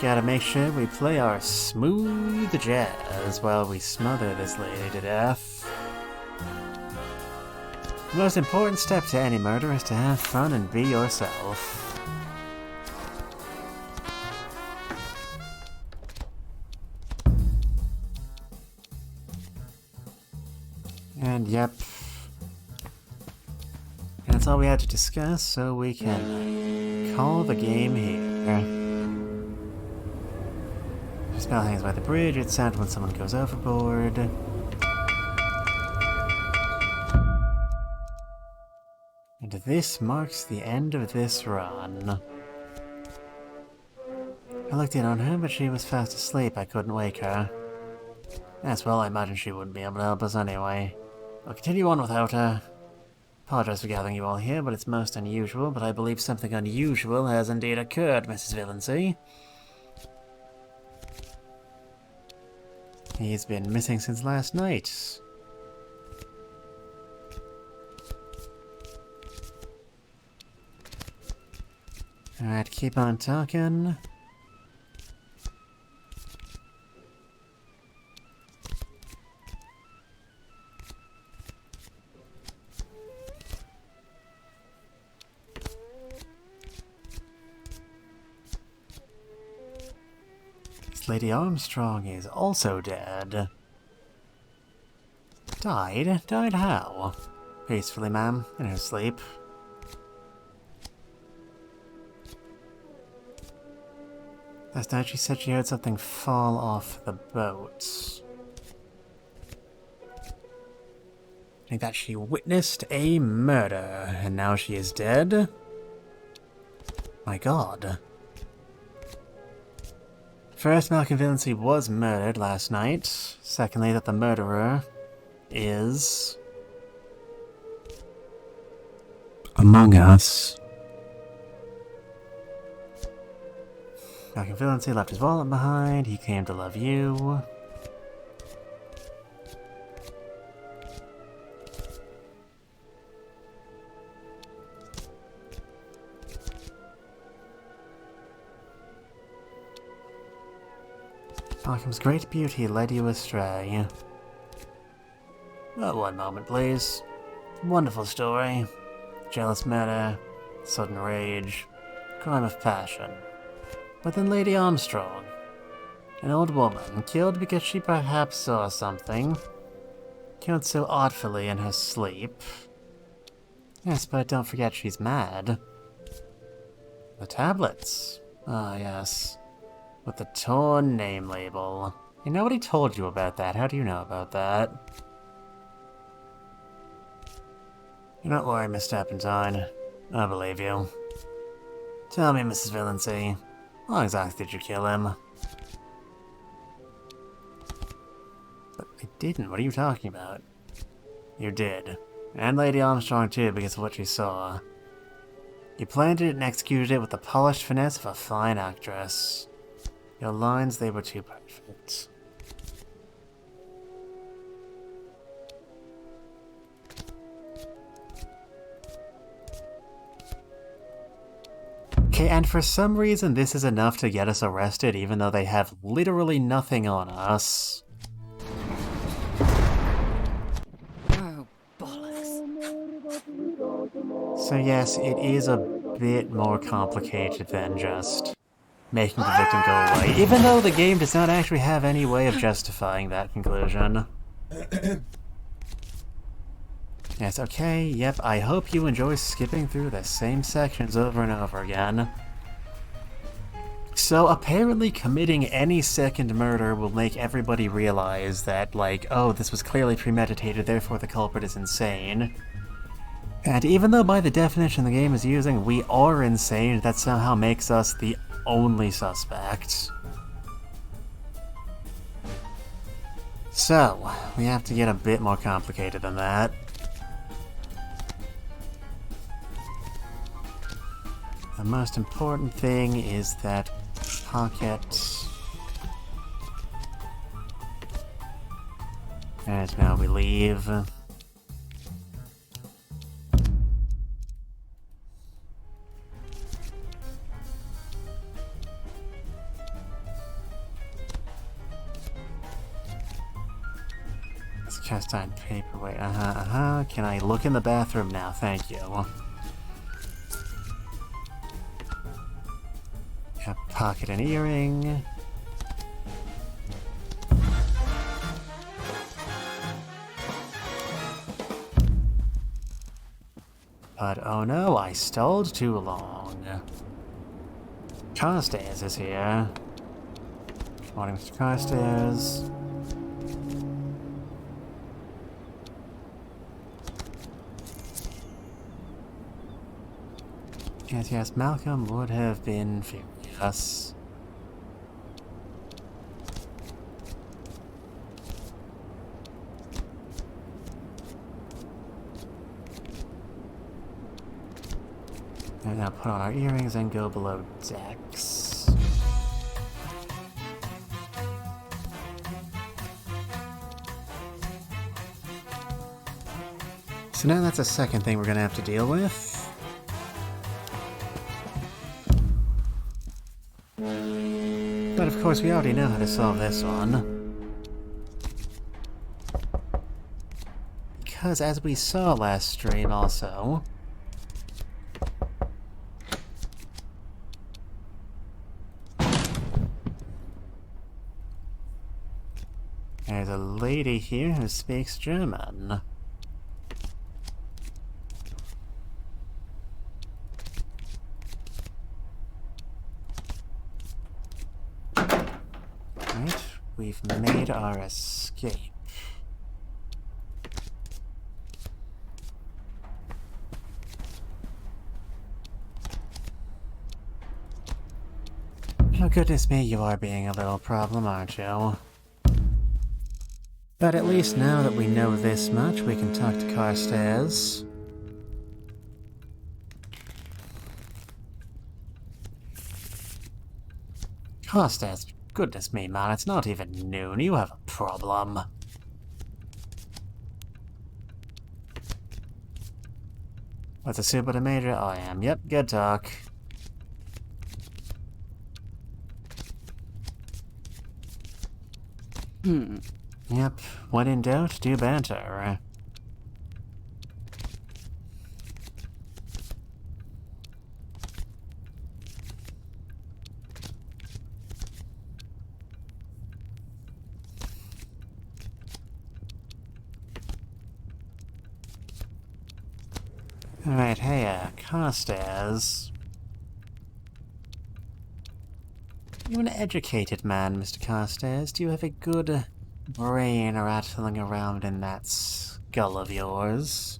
Gotta make sure we play our smooth jazz while we smother this lady to death. The most important step to any murder is to have fun and be yourself. And yep, that's all we had to discuss, so we can call the game here. Spell hangs by the bridge, it's sad when someone goes overboard. And this marks the end of this run. I looked in on her, but she was fast asleep, I couldn't wake her. As well, I imagine she wouldn't be able to help us anyway. I'll continue on without her. Apologize for gathering you all here, but it's most unusual, but I believe something unusual has indeed occurred, Mrs. Villancy. He's been missing since last night. Alright, keep on talking. Lady Armstrong is also dead. Died? Died how? Peacefully, ma'am, in her sleep. Last night she said she heard something fall off the boat. I think that she witnessed a murder, and now she is dead? My god. First, Malcolm Villancy was murdered last night. Secondly, that the murderer is among us. Malcolm Villancy left his wallet behind. He came to love you. Malcolm's great beauty led you astray. Oh, one moment, please. Wonderful story. Jealous murder, sudden rage, crime of passion. But then Lady Armstrong, an old woman, killed because she perhaps saw something. Killed so artfully in her sleep. Yes, but don't forget she's mad. The tablets. Ah, yes. With the torn name label. And nobody told you about that. How do you know about that? Do not worry, Miss Tappentine. I believe you. Tell me, Mrs. Villancy, how exactly did you kill him? But I didn't. What are you talking about? You did. And Lady Armstrong too, because of what you saw. You planned it and executed it with the polished finesse of a fine actress. Your lines, they were too perfect. Okay, and for some reason this is enough to get us arrested even though they have literally nothing on us. Oh, bollocks. So yes, it is a bit more complicated than just making the victim go away, even though the game does not actually have any way of justifying that conclusion. Yes, okay, yep, I hope you enjoy skipping through the same sections over and over again. So apparently committing any second murder will make everybody realize that, like, oh, this was clearly premeditated, therefore the culprit is insane. And even though by the definition the game is using, we are insane, that somehow makes us the only suspect. So, we have to get a bit more complicated than that. The most important thing is that pocket. And now we leave. It's cast iron paperweight. Can I look in the bathroom now? Thank you. Pocket an earring. But oh no, I stalled too long. Carstairs is here. Good morning, Mr. Carstairs. Yes, Malcolm would have been furious. And now put on our earrings and go below decks. So now that's a second thing we're gonna have to deal with. But of course we already know how to solve this one. Because as we saw last stream also, there's a lady here who speaks German. Right, we've made our escape. Oh goodness me, you are being a little problem, aren't you? But at least now that we know this much, we can talk to Carstairs. Carstairs, goodness me, man, it's not even noon. You have a problem. What's a super to major? Oh, I am. Yep, good talk. Yep, when in doubt, do banter. Alright, hey, Carstairs. You're an educated man, Mr. Carstairs. Do you have a good brain rattling around in that skull of yours?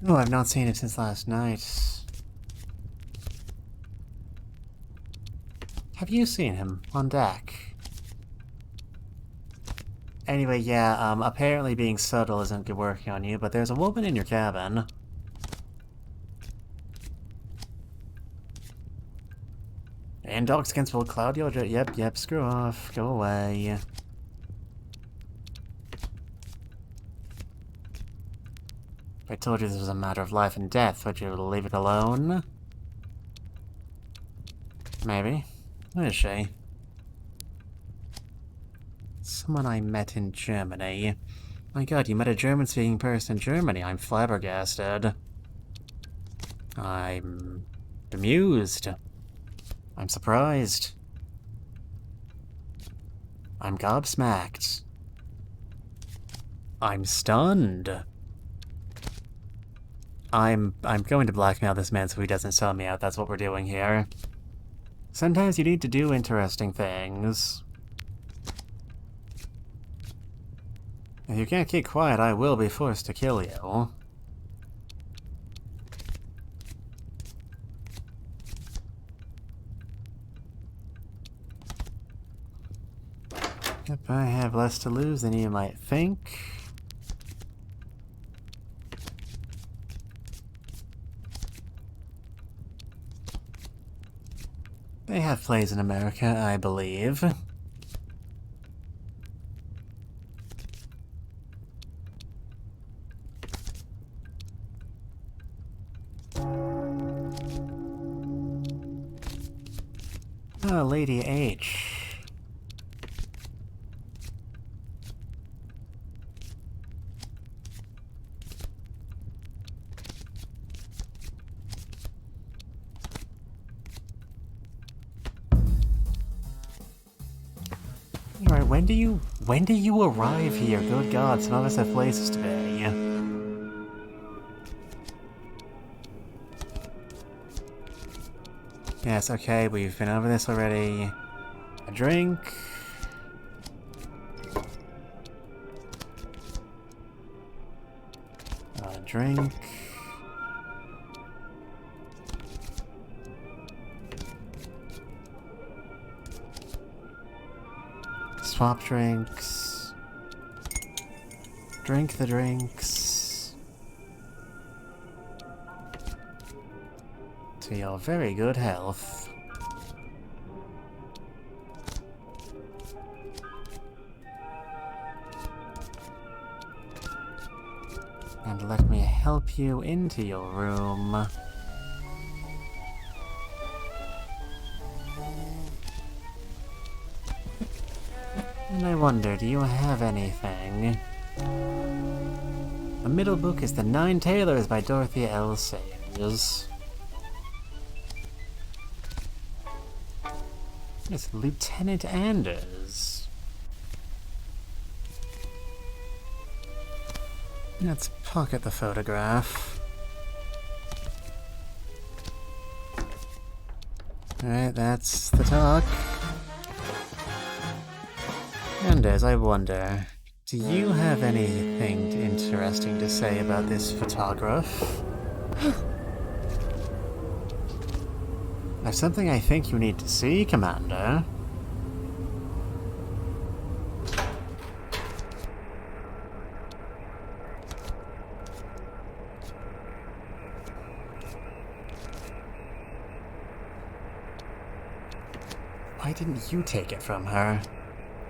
Oh, I've not seen it since last night. Have you seen him on deck? Anyway, yeah, apparently being subtle isn't working on you, but there's a woman in your cabin. And dogs against Will Claudio? Yep, screw off. Go away. If I told you this was a matter of life and death, would you leave it alone? Maybe. Who is she? Someone I met in Germany. My god, you met a German-speaking person in Germany. I'm flabbergasted. I'm bemused. I'm surprised. I'm gobsmacked. I'm stunned. I'm going to blackmail this man so he doesn't sell me out. That's what we're doing here. Sometimes you need to do interesting things. If you can't keep quiet, I will be forced to kill you. Yep, I have less to lose than you might think. They have plays in America, I believe. Oh, Lady H. Alright, when do you arrive here? Good God, some of us have places to be. Yes, okay, we've been over this already. A drink. A drink. Swap drinks. Drink the drinks. To your very good health. And let me help you into your room. And I wonder, do you have anything? The middle book is The Nine Tailors by Dorothy L. Sayers. It's Lieutenant Anders. Let's pocket the photograph. Alright, that's the talk. Anders, I wonder, do you have anything interesting to say about this photograph? There's something I think you need to see, Commander. Why didn't you take it from her?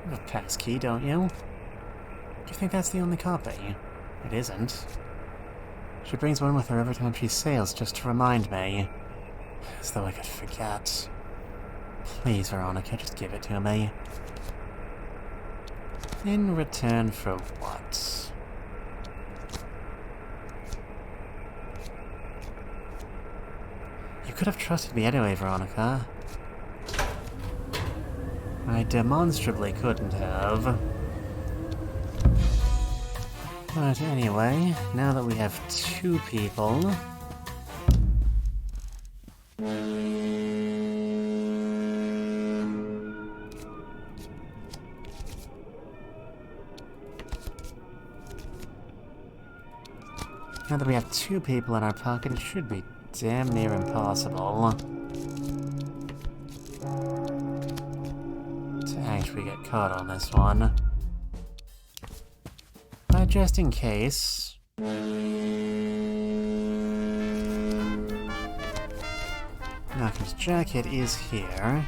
You have a passkey, don't you? Do you think that's the only copy? It isn't. She brings one with her every time she sails, just to remind me. As though I could forget. Please, Veronica, just give it to me. In return for what? You could have trusted me anyway, Veronica. I demonstrably couldn't have. But anyway, now that we have two people... Now that we have two people in our pocket, it should be damn near impossible to actually get caught on this one. But just in case... Malcolm's jacket is here.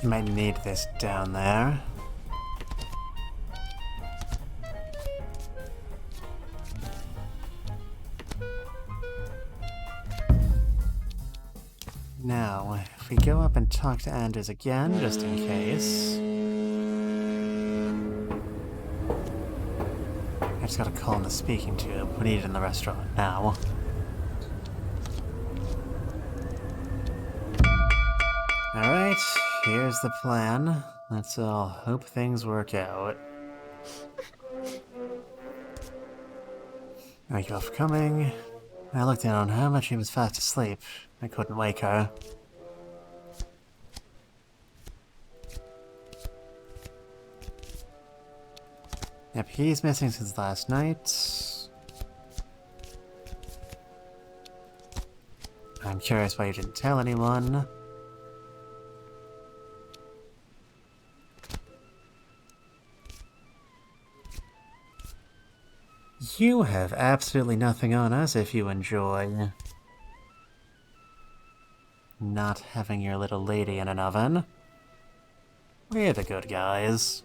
Might need this down there. Now, if we go up and talk to Anders again, just in case. I just gotta call in the speaking tube. We need it in the restaurant now. Alright, here's the plan. Let's all hope things work out. Thank you all for coming. I looked down on her, but she was fast asleep. I couldn't wake her. Yep, he's missing since last night. I'm curious why you didn't tell anyone. You have absolutely nothing on us if you enjoy not having your little lady in an oven. We're the good guys.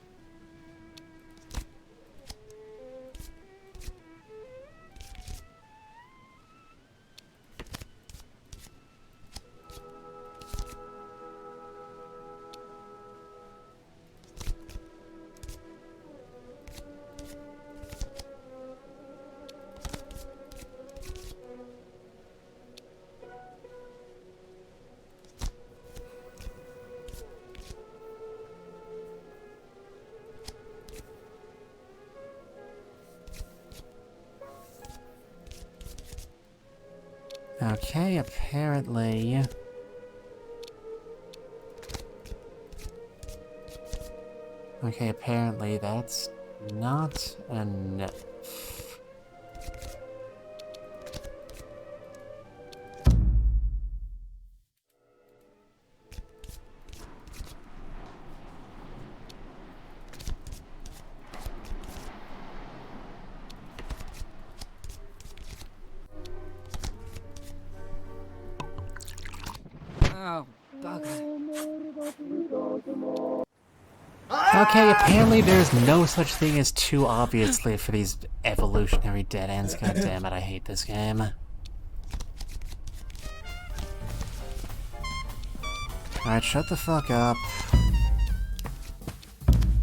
Okay, apparently... Okay, apparently that's not enough. Oh, bugger. Okay, apparently there's no such thing as too obviously for these evolutionary dead ends. God damn it, I hate this game. Alright, shut the fuck up.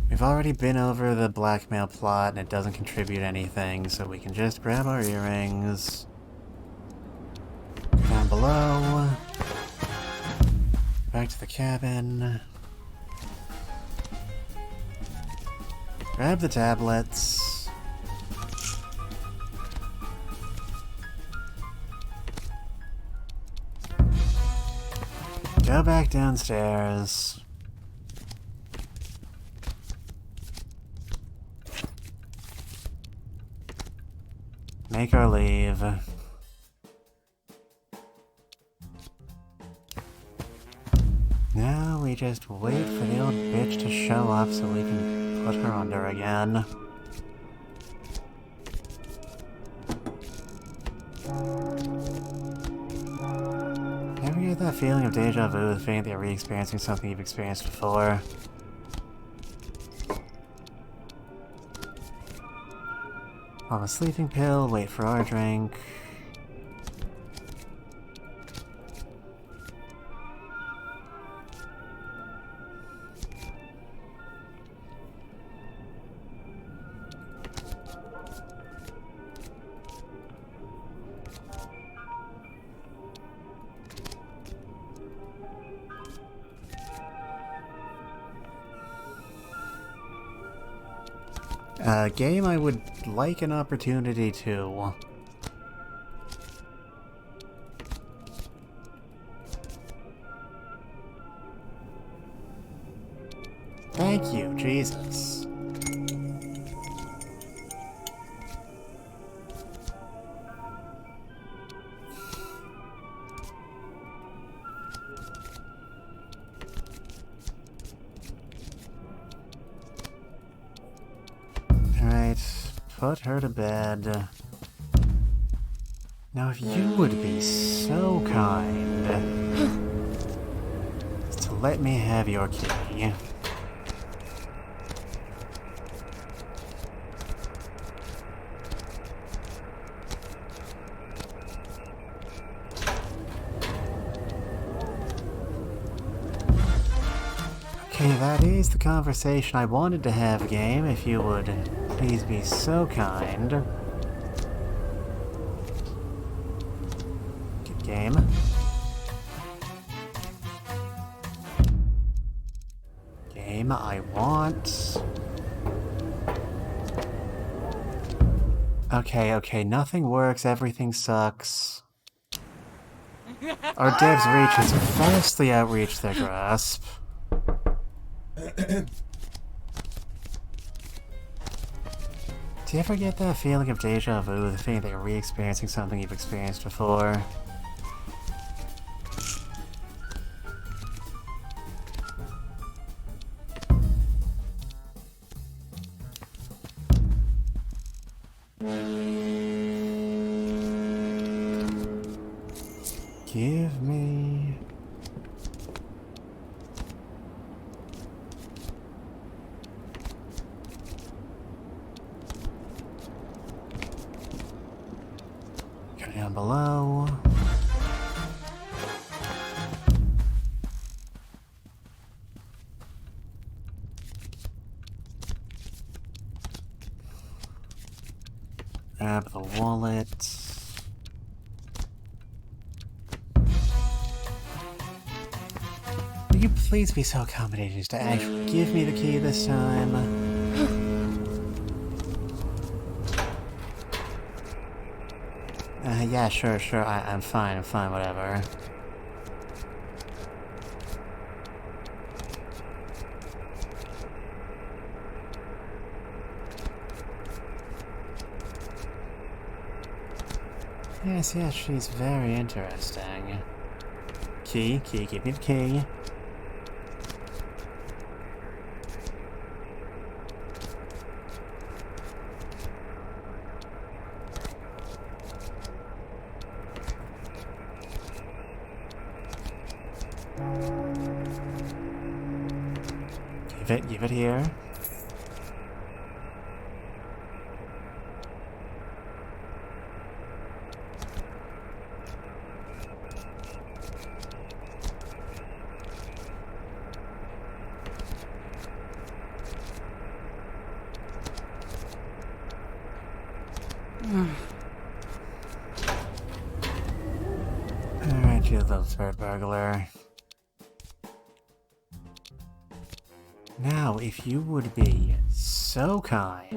We've already been over the blackmail plot and it doesn't contribute anything, so we can just grab our earrings. Down below. Back to the cabin. Grab the tablets. Go back downstairs. Make our leave. Now we just wait for the old bitch to show up so we can put her under again. Ever get that feeling of deja vu, the feeling that you're re-experiencing something you've experienced before? Pop a sleeping pill, wait for our drink. Game I would like an opportunity to. Thank you, Jesus. Put her to bed. Now if you would be so kind as to let me have your key. key. Okay, that is the conversation I wanted to have, game, if you would please be so kind. Good game. Game I want. Okay, nothing works, everything sucks. Our devs' reach has vastly outreached their grasp. Do you ever get that feeling of deja vu, the feeling that you're re-experiencing something you've experienced before? Give me... Go down below. Grab the wallet. Will you please be so accommodating as to actually give me the key this time? Yeah, sure, I'm fine, whatever. Yes, she's very interesting. Key, give me the key. Give it here. Alright, you little third burglar. Now, if you would be so kind...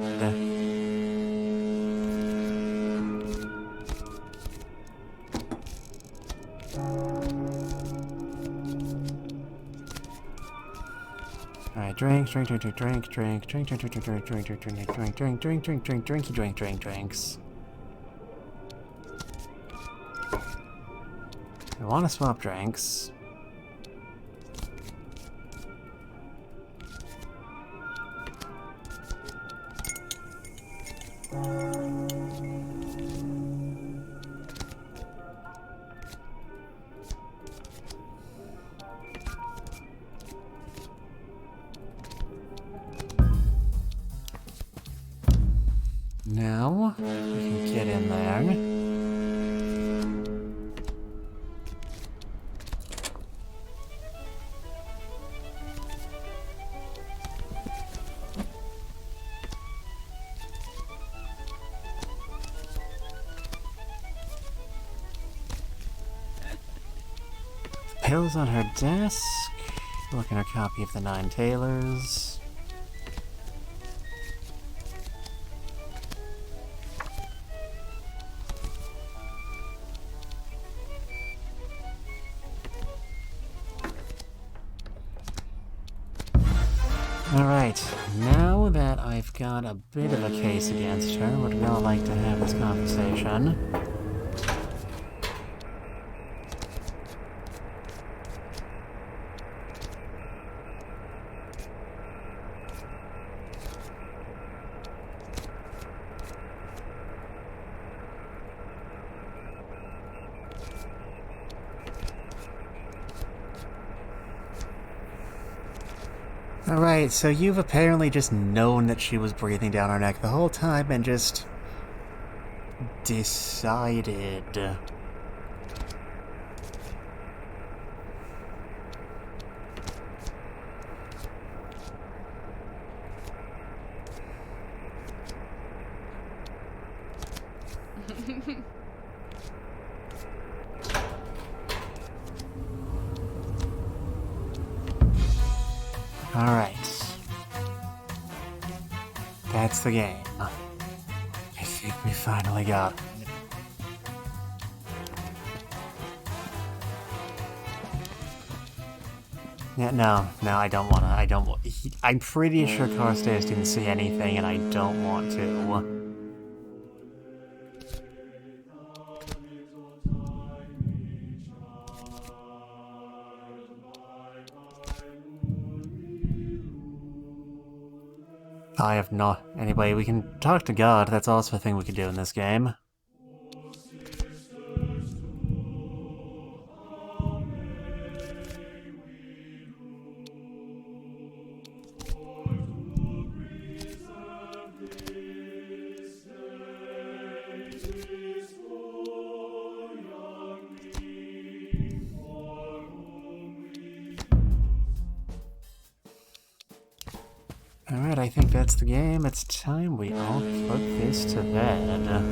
Alright, drinks. I want to swap drinks. Now, we can get in there. Pills on her desk. Look at her copy of the Nine Tailors. Alright, now that I've got a bit of a case against her, would now like to have this conversation. Alright, so you've apparently just known that she was breathing down her neck the whole time and just decided. Alright. That's the game. I think we finally got it. Yeah, no, I don't wanna, I'm pretty sure Carstairs didn't see anything and I don't want to. I have not. Anyway, we can talk to God. That's also a thing we can do in this game. Alright, I think that's the game. It's time we all put this to bed.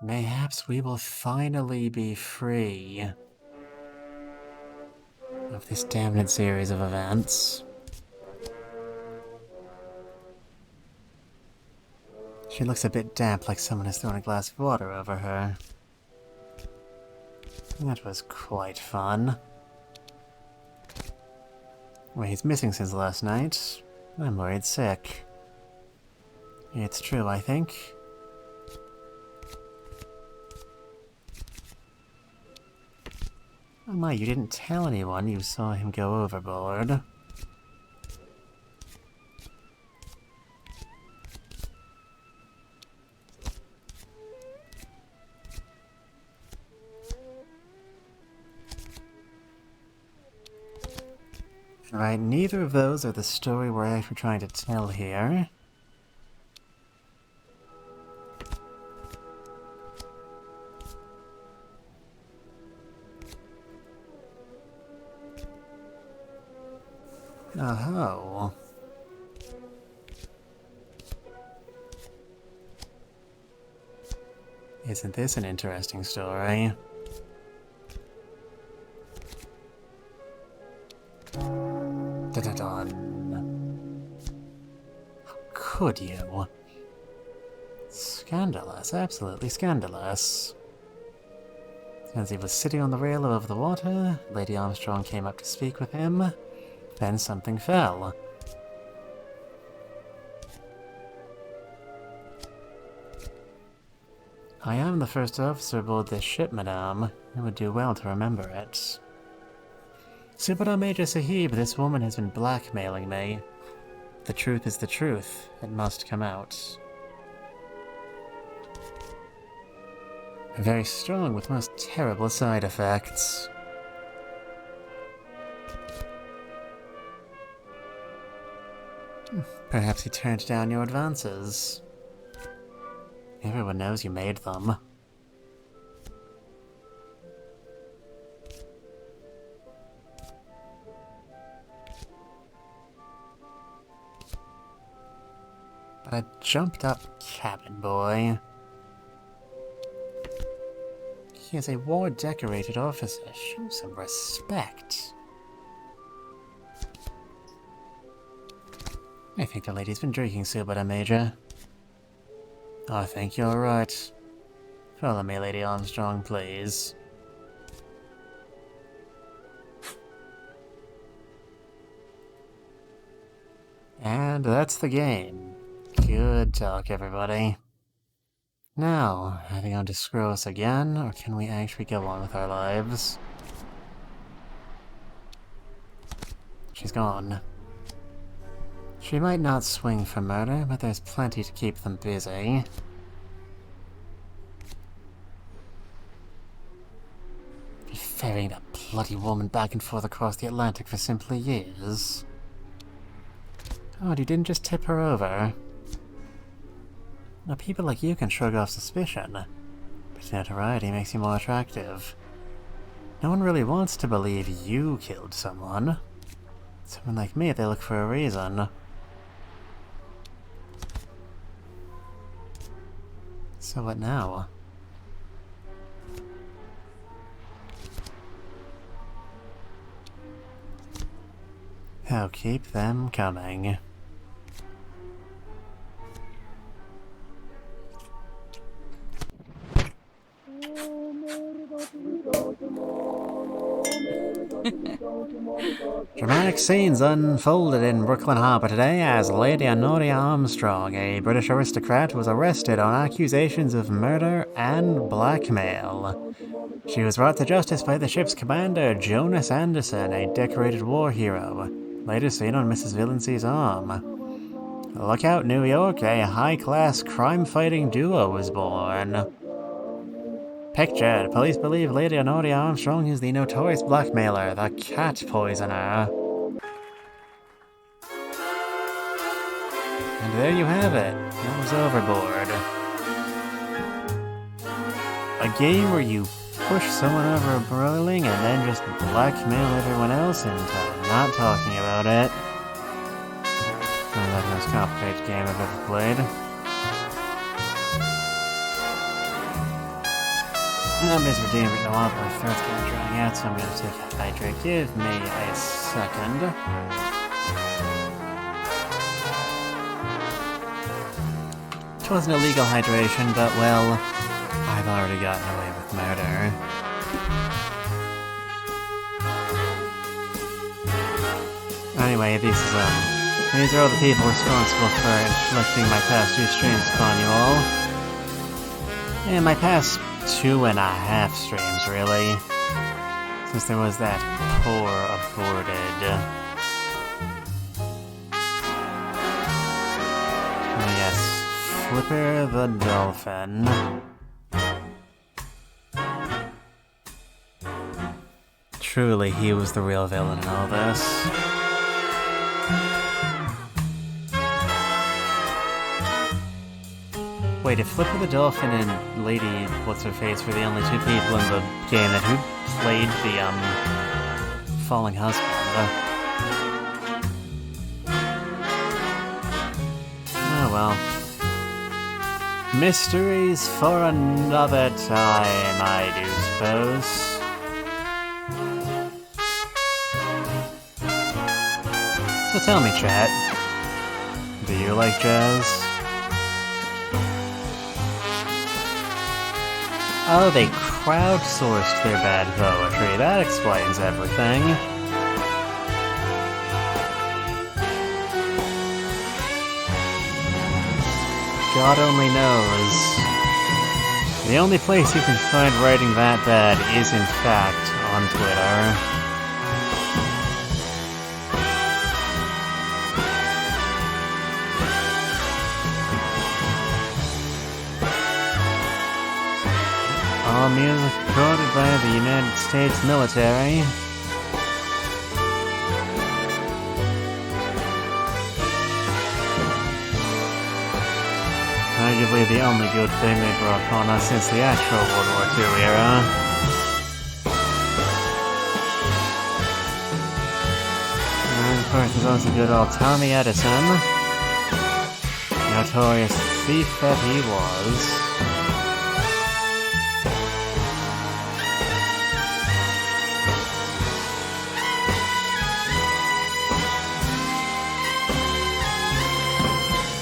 Mayhaps we will finally be free of this damned series of events. She looks a bit damp, like someone has thrown a glass of water over her. That was quite fun. Well, he's missing since last night. I'm worried sick. It's true, I think. Oh my, you didn't tell anyone you saw him go overboard. Right, neither of those are the story we're actually trying to tell here. Oh. Isn't this an interesting story? Dun-dun-dun. How could you? Scandalous, absolutely scandalous. As he was sitting on the rail above the water, Lady Armstrong came up to speak with him. Then something fell. I am the first officer aboard this ship, madame. It would do well to remember it. Subadar Major Sahib, this woman has been blackmailing me. The truth is the truth. It must come out. Very strong with most terrible side effects. Perhaps he turned down your advances. Everyone knows you made them. But a jumped up cabin boy. He is a war-decorated officer. Show some respect. I think the lady's been drinking, Subadar Major. I think you're right. Follow me, Lady Armstrong, please. And that's the game. Good talk, everybody. Now, are they going to screw us again, or can we actually go on with our lives? She's gone. She might not swing for murder, but there's plenty to keep them busy. Be ferrying the bloody woman back and forth across the Atlantic for simply years. God, you didn't just tip her over. Now, people like you can shrug off suspicion, but notoriety makes you more attractive. No one really wants to believe you killed someone. Someone like me, they look for a reason. So what now? I'll keep them coming. Dramatic scenes unfolded in Brooklyn Harbor today as Lady Honoria Armstrong, a British aristocrat, was arrested on accusations of murder and blackmail. She was brought to justice by the ship's commander, Jonas Anderson, a decorated war hero, later seen on Mrs. Villancy's arm. Look out, New York, a high-class crime-fighting duo was born. Pictured, police believe Lady Honoria Armstrong is the notorious blackmailer, the cat poisoner. And there you have it. That was Overboard. A game where you push someone over a broiling and then just blackmail everyone else into not talking about it. Not like the most complicated game I've ever played. Nobody's redeemed it in a while, but my throat's kind of drying out, so I'm going to take a hydrate. Give me a second. It wasn't illegal hydration, but, well, I've already gotten away with murder. Anyway, these are all the people responsible for inflicting my past 2 streams upon you all. And my past 2.5 streams, really. Since there was that poor aborted... Oh yes, Flipper the Dolphin. Truly, he was the real villain in all this. Wait, if Flipper the Dolphin and Lady What's-Her-Face were the only 2 people in the game, then who played the, falling husband? Oh well. Mysteries for another time, I do suppose. So tell me, chat, do you like jazz? Oh, they crowdsourced their bad poetry. That explains everything. God only knows. The only place you can find writing that bad is, in fact, on Twitter. All music recorded by the United States military. Arguably the only good thing they brought upon us since the actual World War II era. And of course there's also good old Tommy Edison. Notorious thief that he was.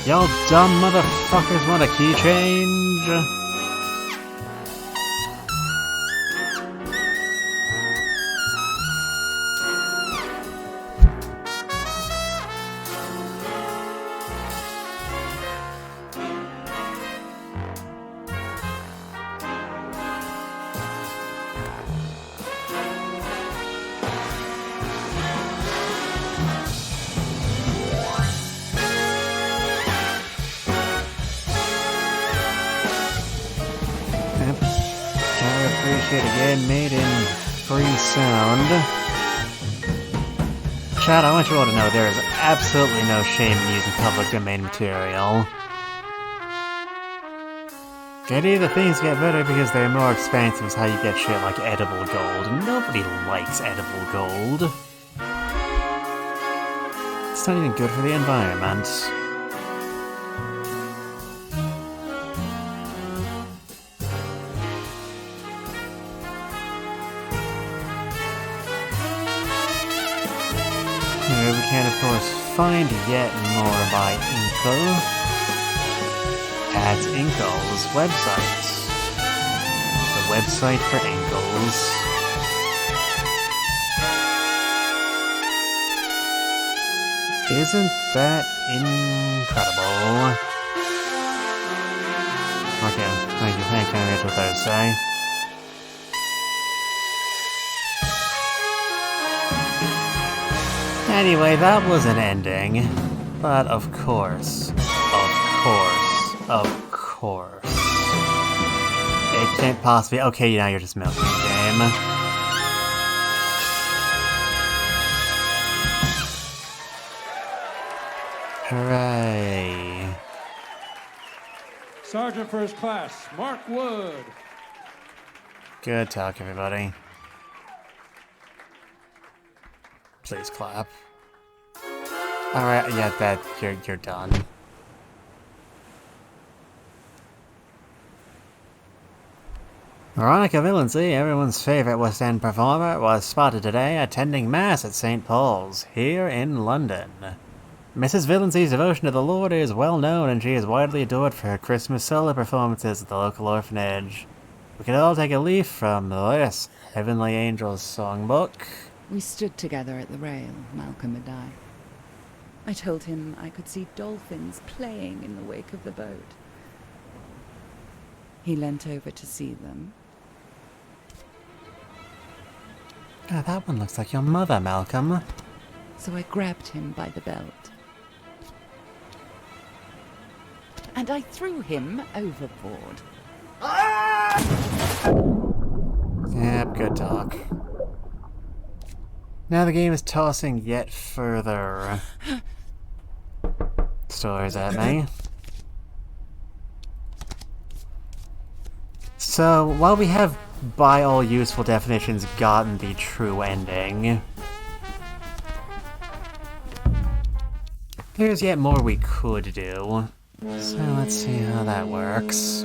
Y'all dumb motherfuckers want a key change? Again, made in free sound. Chat, I want you all to know there is absolutely no shame in using public domain material. The idea that things get better because they're more expensive is how you get shit like edible gold, and nobody likes edible gold. It's not even good for the environment. We can, of course, find yet more by Inkle at Inkle's website. The website for Inkles. Isn't that incredible? Okay, thank you, that's what I was saying. Anyway, that was an ending. But of course. It can't possibly. Okay, now you're just milking the game. Hooray. Sergeant First Class, Mark Wood. Good talk, everybody. Please clap. Alright, yeah, you're done. Veronica Villancy, everyone's favorite West End performer, was spotted today attending Mass at St. Paul's, here in London. Mrs. Villancy's devotion to the Lord is well known, and she is widely adored for her Christmas solo performances at the local orphanage. We can all take a leaf from this Heavenly Angels songbook. We stood together at the rail, Malcolm and I. I told him I could see dolphins playing in the wake of the boat. He leant over to see them. Oh, that one looks like your mother, Malcolm. So I grabbed him by the belt. And I threw him overboard. Yep, good talk. Now the game is tossing yet further stories at me. So, while we have, by all useful definitions, gotten the true ending, there's yet more we could do. So let's see how that works.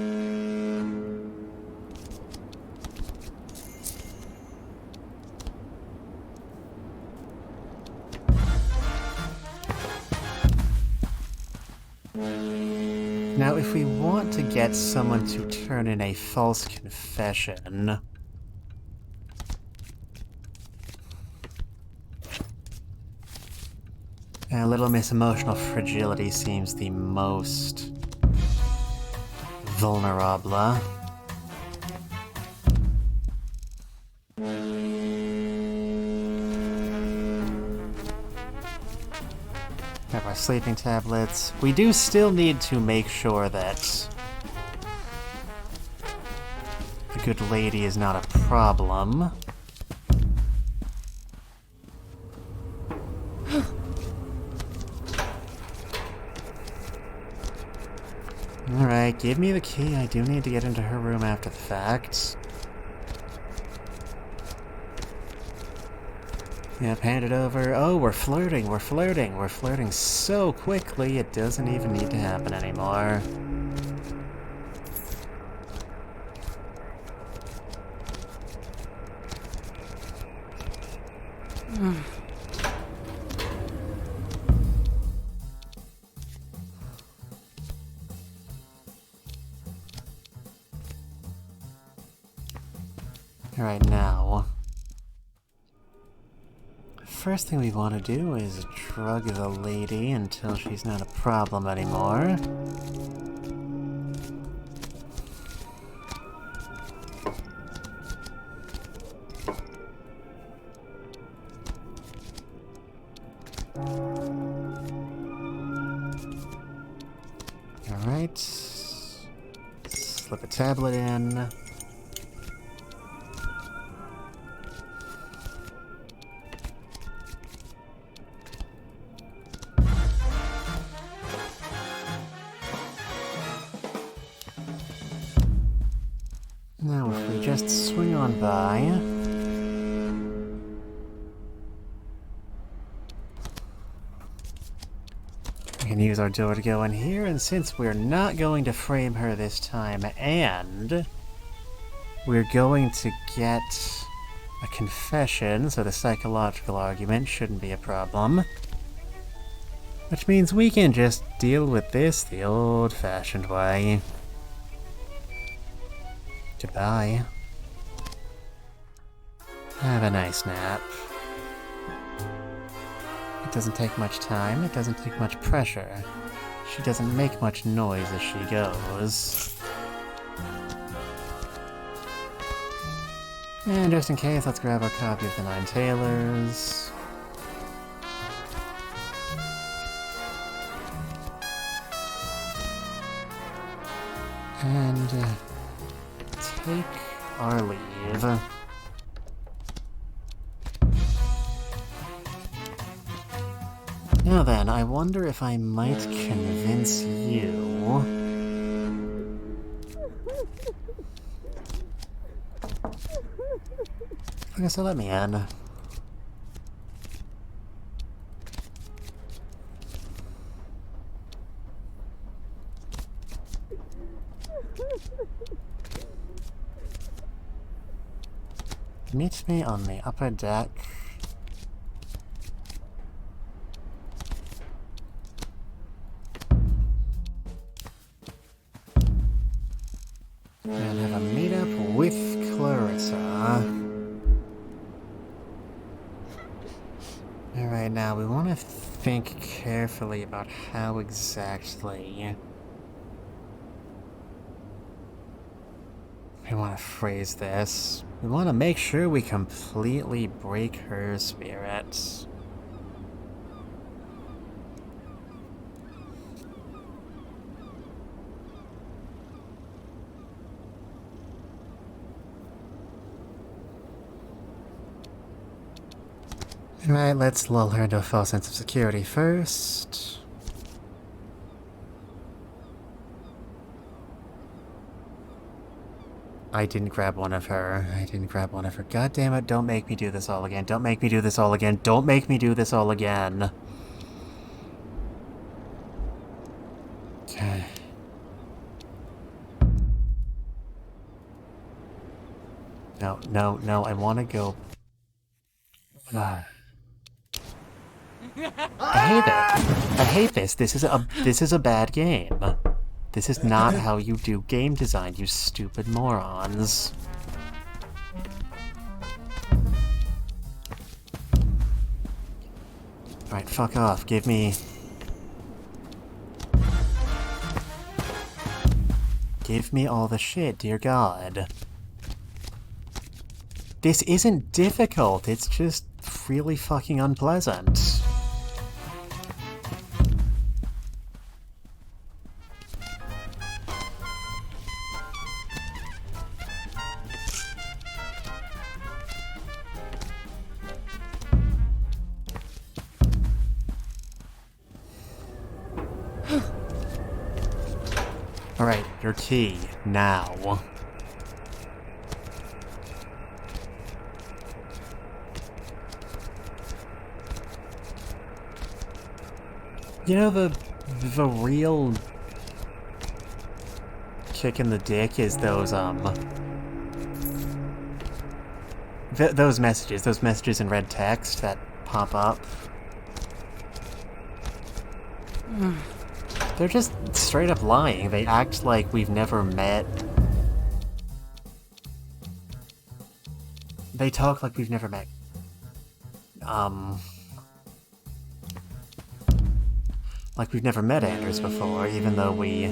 Now, if we want to get someone to turn in a false confession, Little Miss Emotional Fragility seems the most vulnerable. Have our sleeping tablets. We do still need to make sure that the good lady is not a problem. Alright, give me the key. I do need to get into her room after the fact. Yep, hand it over. Oh, we're flirting so quickly it doesn't even need to happen anymore. Alright, now, first thing we want to do is drug the lady until she's not a problem anymore. Alright, slip a tablet in. just swing on by. We can use our door to go in here, and since we're not going to frame her this time, and we're going to get a confession, so the psychological argument shouldn't be a problem. Which means we can just deal with this the old-fashioned way. Goodbye. Have a nice nap. It doesn't take much time, it doesn't take much pressure. She doesn't make much noise as she goes. And just in case, let's grab our copy of the Nine Tailors. And take our leave. Now then, I wonder if I might convince you. Okay, so let me in. Meet me on the upper deck. And have a meetup with Clarissa. Alright, now we want to think carefully about how exactly we want to phrase this. We want to make sure we completely break her spirit. Alright, let's lull her into a false sense of security first. I didn't grab one of her. I didn't grab one of her. God damn it, don't make me do this all again. Don't make me do this all again. Don't make me do this all again. Okay. No, no, no, I want to go... I hate it. I hate this. This is a bad game. This is not how you do game design, you stupid morons. Alright, fuck off. Give me all the shit, dear God. This isn't difficult, it's just really fucking unpleasant. Alright, your key, now. You know, the real kick in the dick is those messages in red text that pop up. They're just straight up lying. They act like we've never met. They talk like we've never met. Like we've never met Anders before, even though we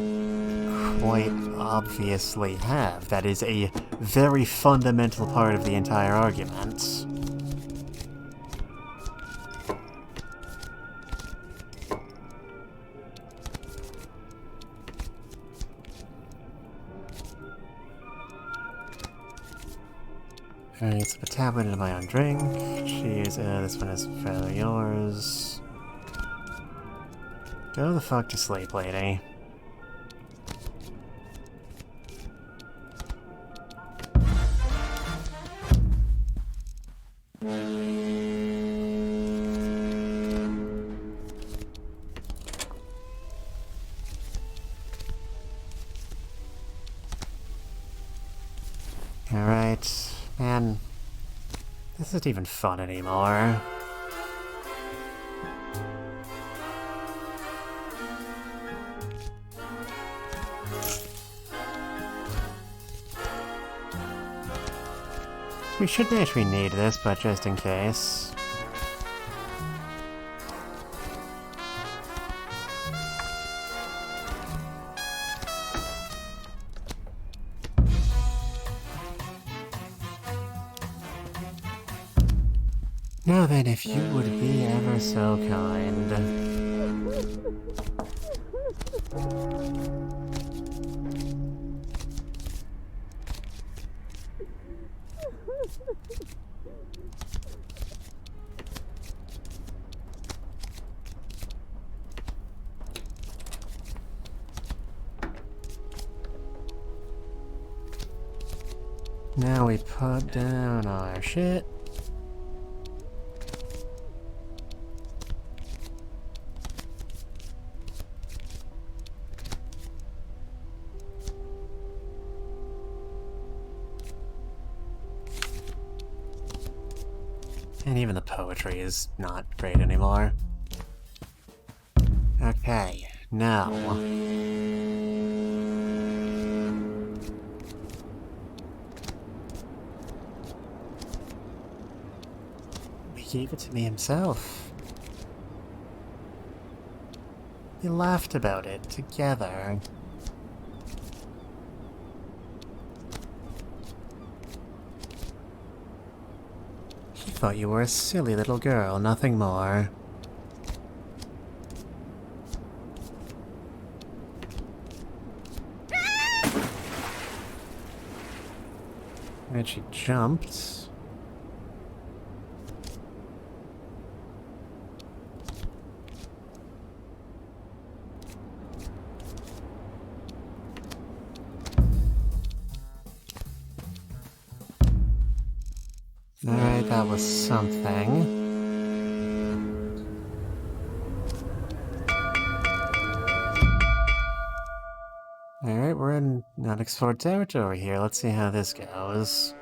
quite obviously have. That is a very fundamental part of the entire argument. Alright, so a tablet into my own drink. Cheers, this one is fairly yours. Go the fuck to sleep, lady. isn't even fun anymore. We shouldn't actually need this, but just in case. Now then, if you would be ever so kind. Now we put down our shit. And even the poetry is not great anymore. Okay, now... He gave it to me himself. We laughed about it together. He thought you were a silly little girl, nothing more. And she jumped. Alright, that was something. Alright, we're in unexplored territory here. Let's see how this goes.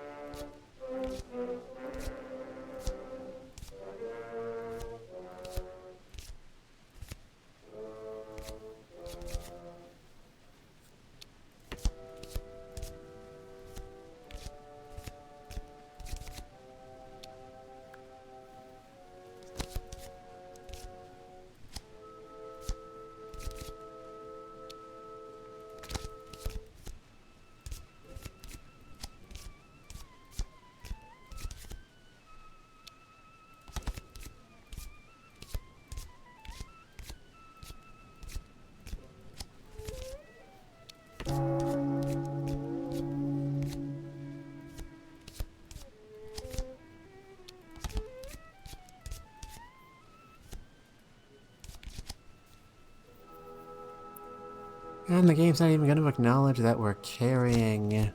And the game's not even going to acknowledge that we're carrying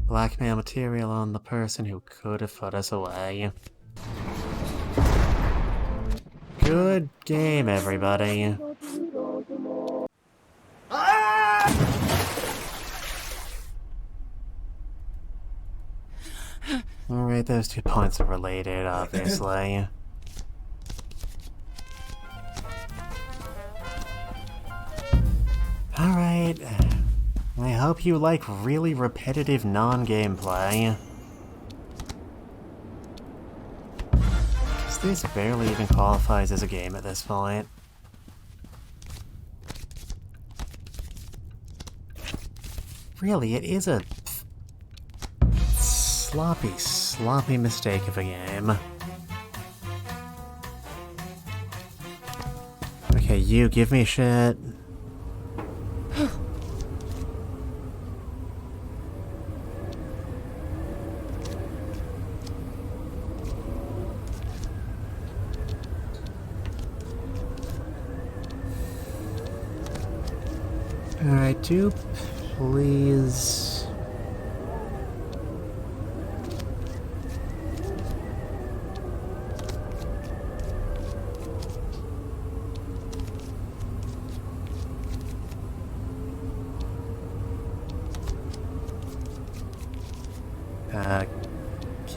blackmail material on the person who could have put us away. Good game, everybody. Alright, those 2 points are related, obviously. Alright, I hope you like really repetitive non-gameplay. Because this barely even qualifies as a game at this point. Really, it is a sloppy mistake of a game. Okay, you give me shit. Alright, do please...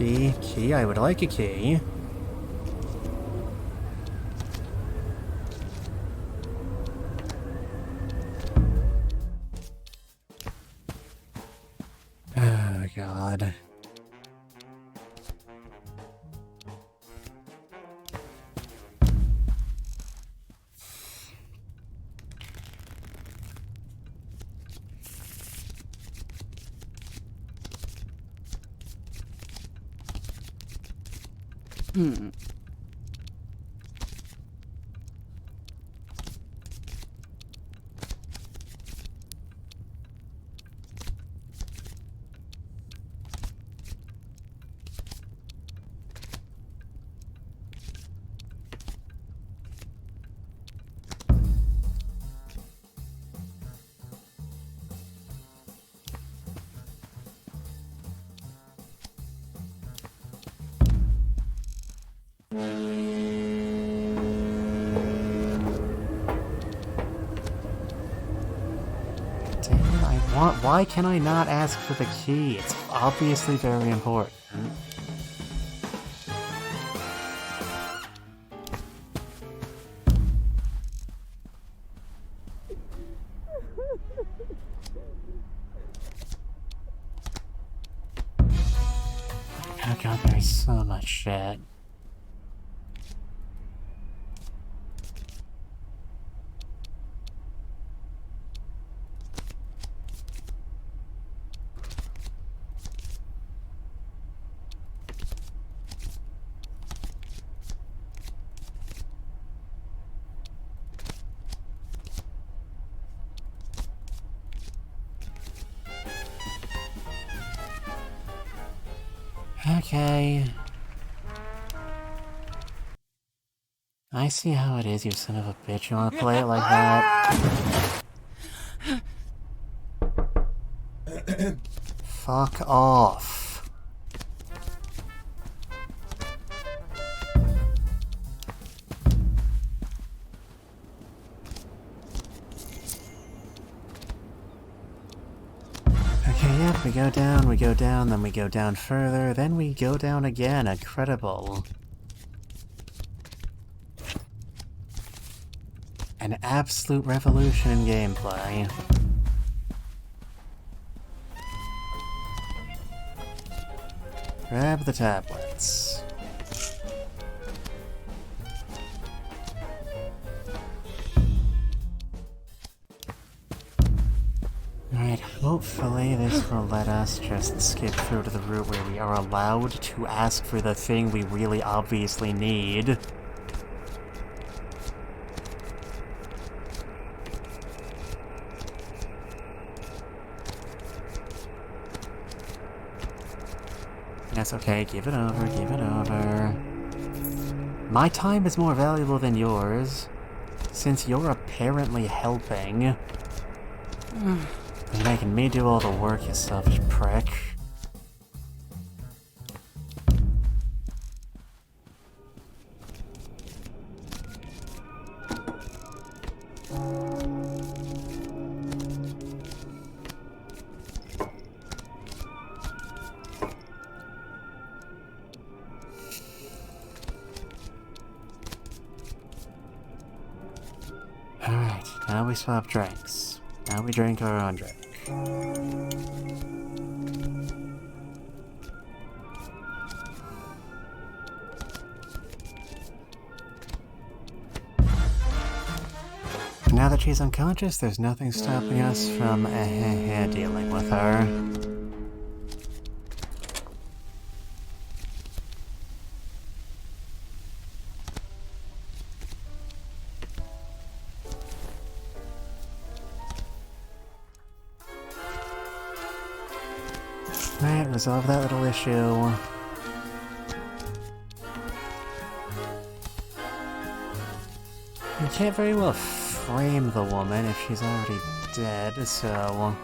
Key, I would like a key. Oh, God. Why can I not ask for the key? It's obviously very important. Oh God, there's so much shit. Okay. I see how it is, you son of a bitch. You wanna play it like that? Fuck off. Okay, yep, we go down, then we go down further, then we go down again. Incredible. An absolute revolution in gameplay. Grab the tablets. Alright, hopefully this will let us just skip through to the route where we are allowed to ask for the thing we really obviously need. Yes, okay, give it over, give it over. My time is more valuable than yours, since you're apparently helping. You're making me do all the work, you selfish prick. Alright, now we swap drinks. Now we drink our own drink. Now that she's unconscious, there's nothing stopping us from dealing with her. Alright, resolve that little issue. You can't very well frame the woman if she's already dead, so...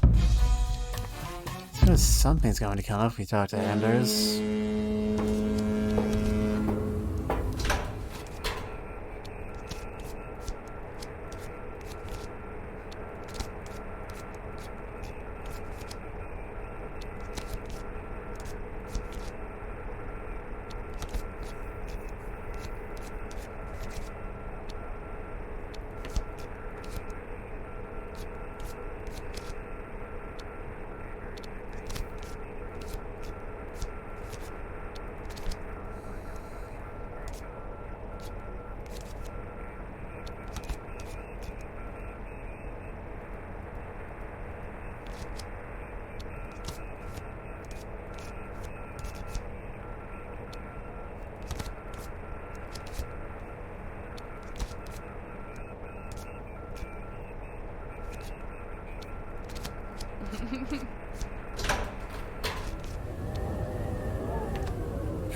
I suppose something's going to come up if we talk to Anders.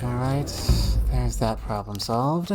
Alright, there's that problem solved.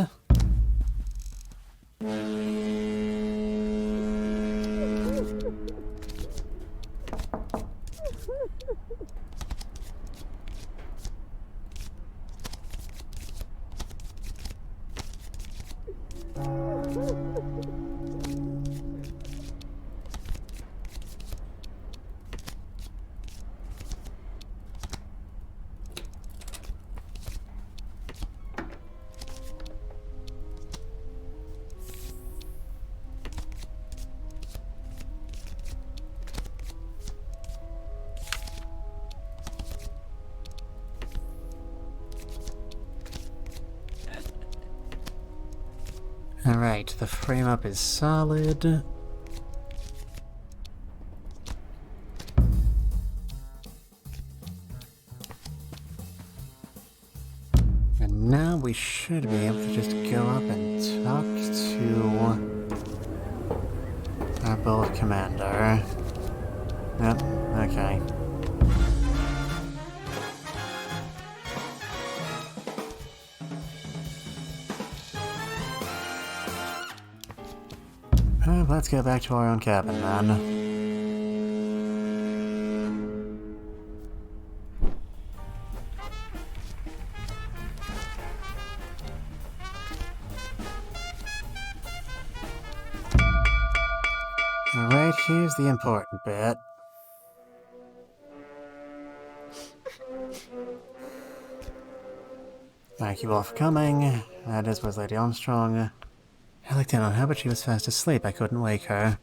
Alright, the frame up is solid. And now we should be able to just go up and talk to our bold commander. Yep, okay. Let's go back to our own cabin, then. Alright, here's the important bit. Thank you all for coming. That was Lady Armstrong. I looked in on her, but she was fast asleep. I couldn't wake her.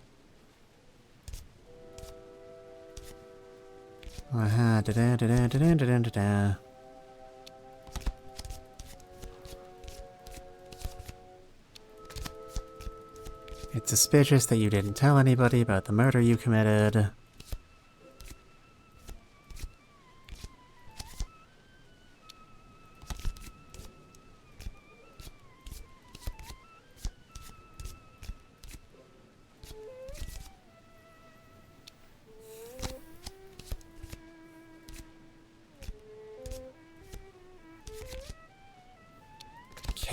Da-da-da-da-da-da-da-da-da. It's suspicious that you didn't tell anybody about the murder you committed.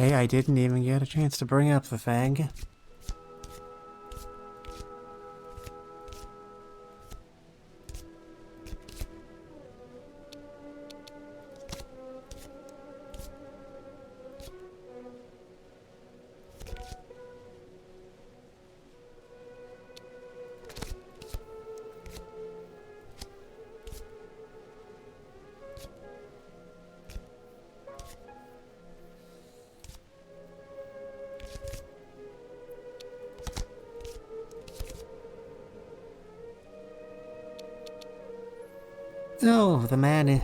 Okay, I didn't even get a chance to bring up the thing. Oh, the man...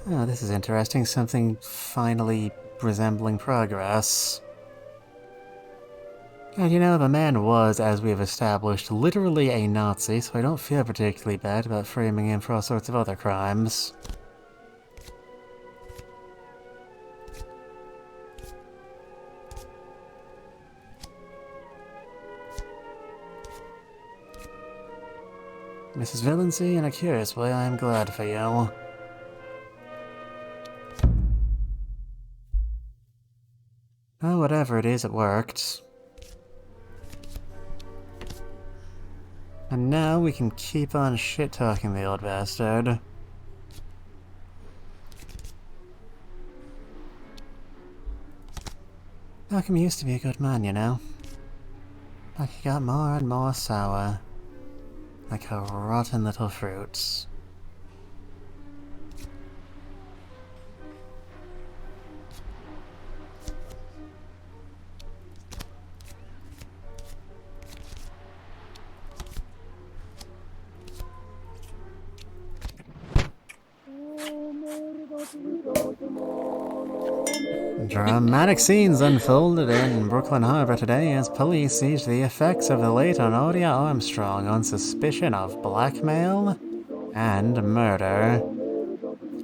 Oh, this is interesting. Something finally resembling progress. And you know, the man was, as we have established, literally a Nazi, so I don't feel particularly bad about framing him for all sorts of other crimes. Mrs. Villancy, in a curious way, I am glad for you. Oh, whatever it is, it worked. And now we can keep on shit-talking the old bastard. Malcolm used to be a good man, you know. But he got more and more sour. Like a rotten little fruit. Dramatic scenes unfolded in Brooklyn Harbor today as police seized the effects of the late Honoria Armstrong on suspicion of blackmail and murder.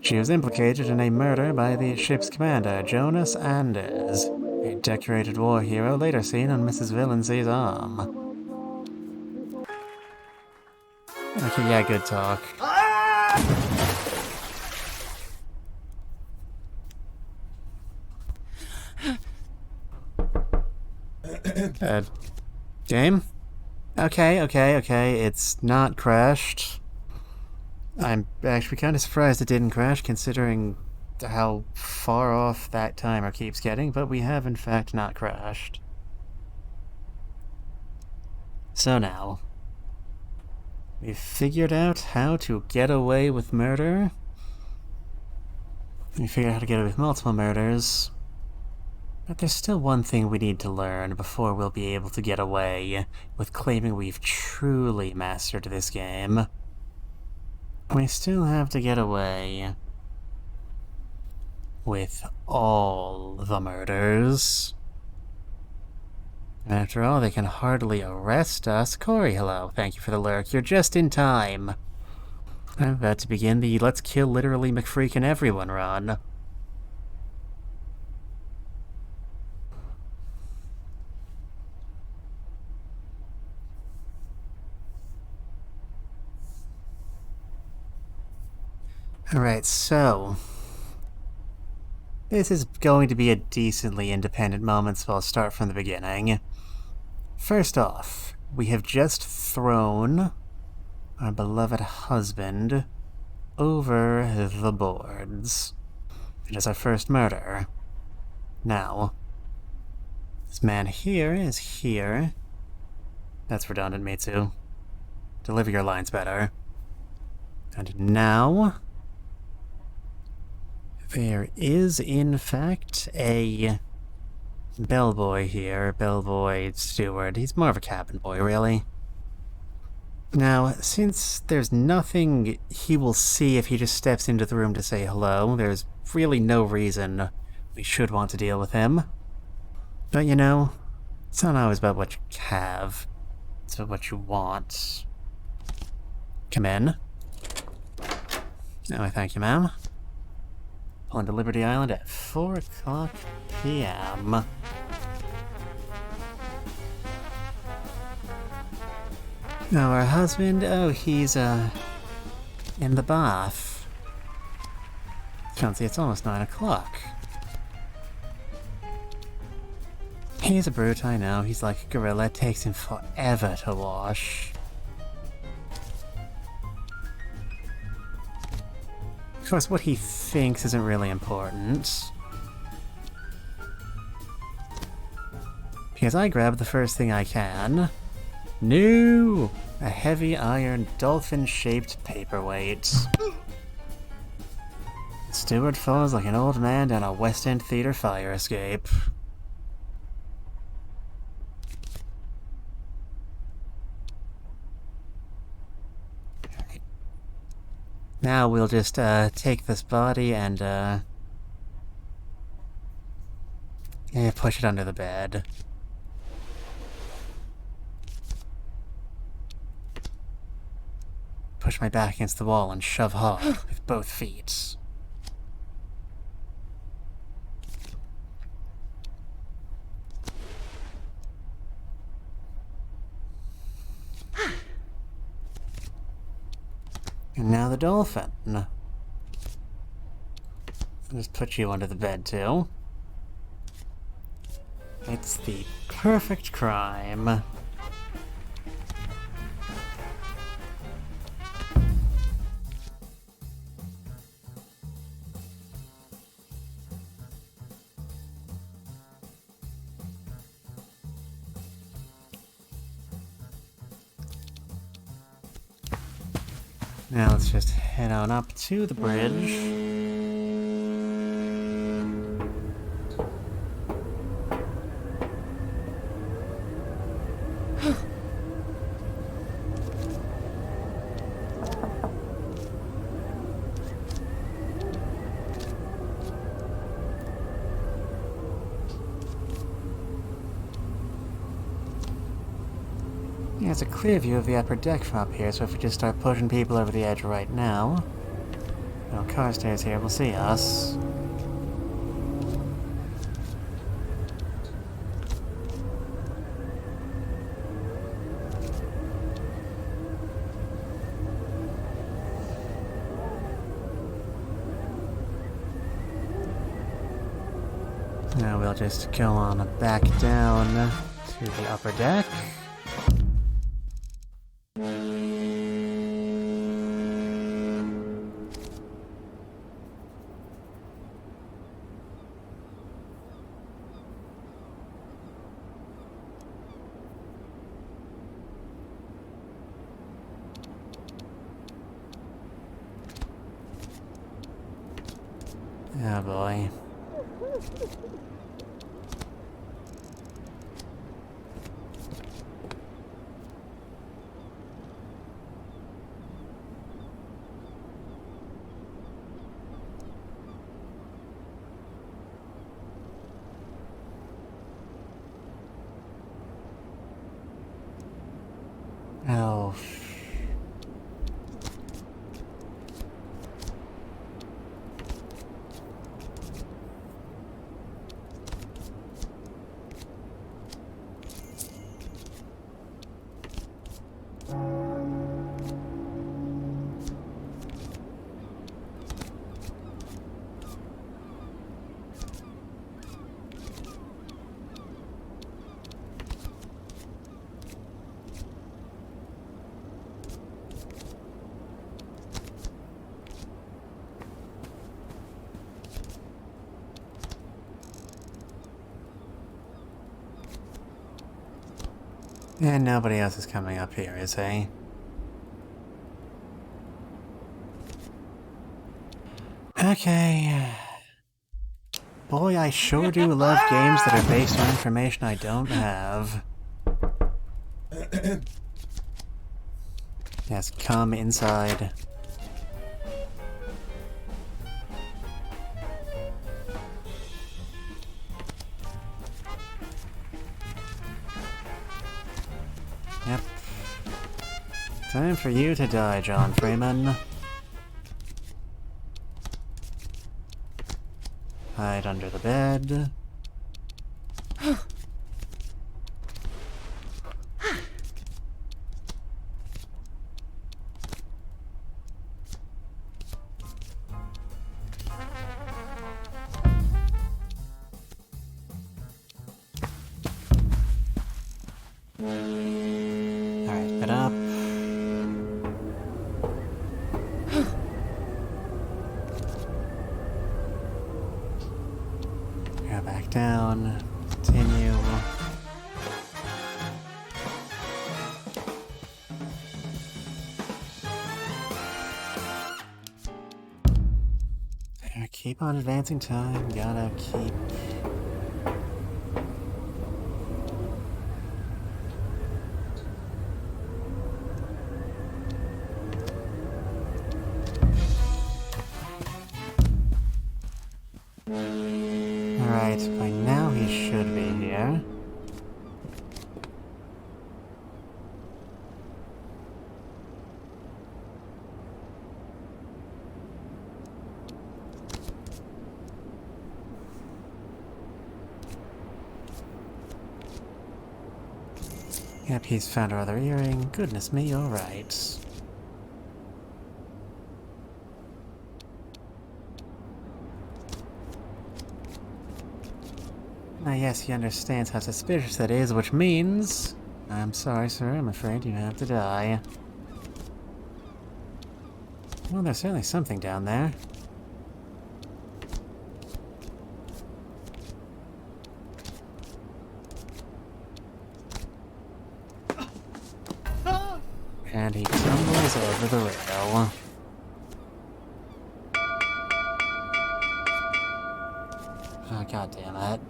She was implicated in a murder by the ship's commander, Jonas Anders, a decorated war hero later seen on Mrs. Villancy's arm. Okay, yeah, good talk. Game? Okay. It's not crashed. I'm actually kind of surprised it didn't crash, considering how far off that timer keeps getting, but we have in fact not crashed. So now, we've figured out how to get away with murder. We figured out how to get away with multiple murders. But there's still one thing we need to learn before we'll be able to get away with claiming we've truly mastered this game. We still have to get away with all the murders. After all, they can hardly arrest us. Corey, hello. Thank you for the lurk. You're just in time. I'm about to begin the let's kill literally McFreakin' everyone run. Alright, so this is going to be a decently independent moment, so I'll start from the beginning. First off, we have just thrown our beloved husband over the boards. It is our first murder. Now, this man here is here. That's redundant, Mitsu. Deliver your lines better. And now, there is, in fact, a bellboy here, bellboy steward. He's more of a cabin boy, really. Now, since there's nothing he will see if he just steps into the room to say hello, there's really no reason we should want to deal with him. But you know, it's not always about what you have, it's about what you want. Come in. Oh, I thank you, ma'am. Pulling to Liberty Island at 4 o'clock p.m. Now our husband, oh, he's, in the bath. Fancy, it's almost 9 o'clock. He's a brute, I know. He's like a gorilla. It takes him forever to wash. Of course, what he thinks isn't really important. Because I grab the first thing I can. No! A heavy iron dolphin-shaped paperweight. Steward falls like an old man down a West End theater fire escape. Now we'll just take this body and push it under the bed. Push my back against the wall and shove hard with both feet. And now the dolphin. I'll just put you under the bed, too. It's the perfect crime. Now let's just head on up to the bridge. Yeah, it's a clear view of the upper deck from up here, so if we just start pushing people over the edge right now... No Carstairs here will see us. Now we'll just go on back down to the upper deck. Oh boy. Oh. And nobody else is coming up here, is he? Okay. Boy, I sure do love games that are based on information I don't have. Yes, come inside. Yep. Time for you to die, John Freeman. Hide under the bed. Alright, get up. Go back down. Continue. There, keep on advancing time. Gotta keep... Alright, by now he should be here. Yep, he's found our other earring. Goodness me, alright. Yes, he understands how suspicious that is, which means... I'm sorry, sir, I'm afraid you have to die. Well, there's certainly something down there. And he tumbles over the rail. Oh, god damn it.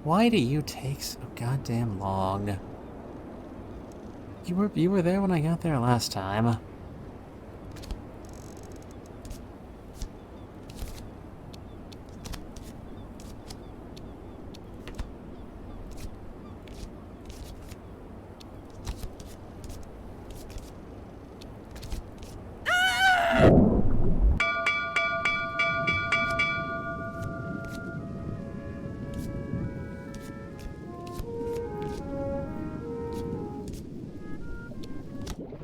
Why do you take so goddamn long? You were there when I got there last time.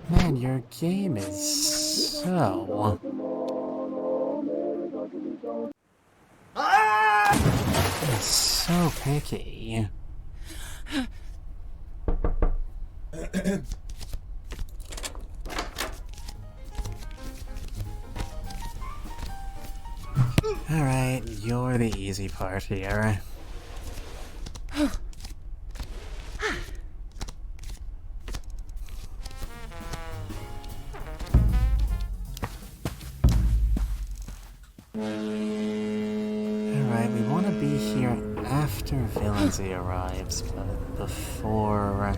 Man, your game is so... Ah! He's so picky. Alright, you're the easy part here. Alright, we want to be here after Villainy arrives, but before...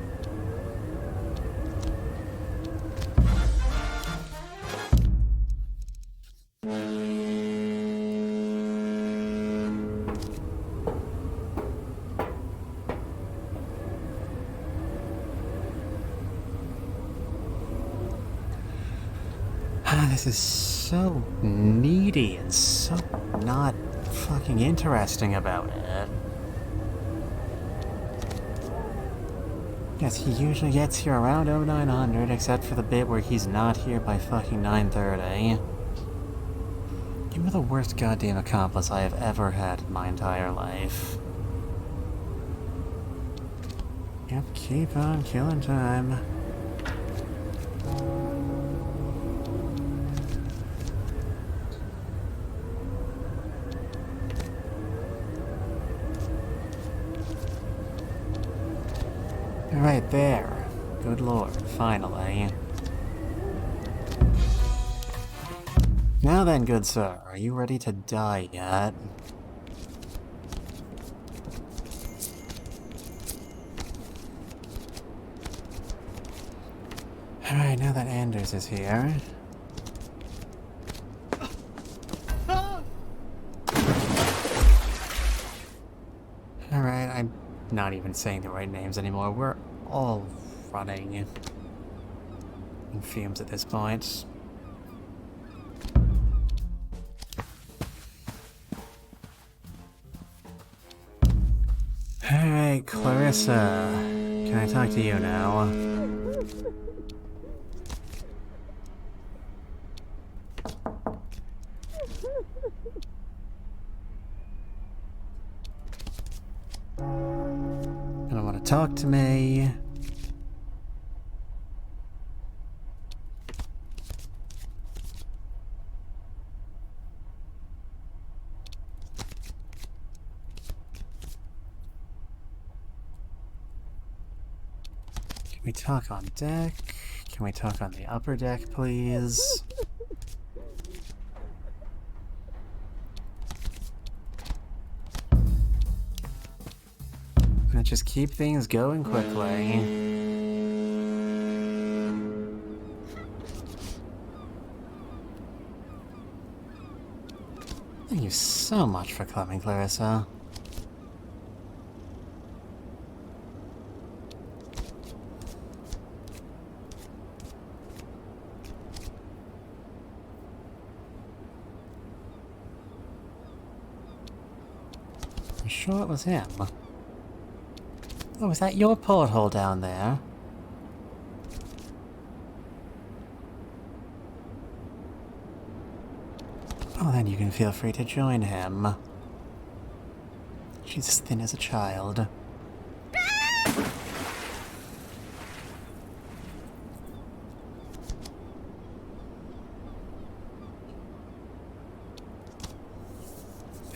This is so needy and so not fucking interesting about it. Yes, he usually gets here around 0900, except for the bit where he's not here by fucking 9:30. You were the worst goddamn accomplice I have ever had in my entire life. Yep, keep on killing time. Right there. Good lord, finally. Now then, good sir, are you ready to die yet? Alright, now that Anders is here... Alright, I'm not even saying the right names anymore. We're all running in fumes at this point. Alright, Clarissa. Can I talk to you now? You don't want to talk to me. Can we talk on deck? Can we talk on the upper deck, please? Let's just keep things going quickly. Thank you so much for coming, Clarissa. I'm sure it was him. Oh, is that your porthole down there? Oh, then you can feel free to join him. She's as thin as a child.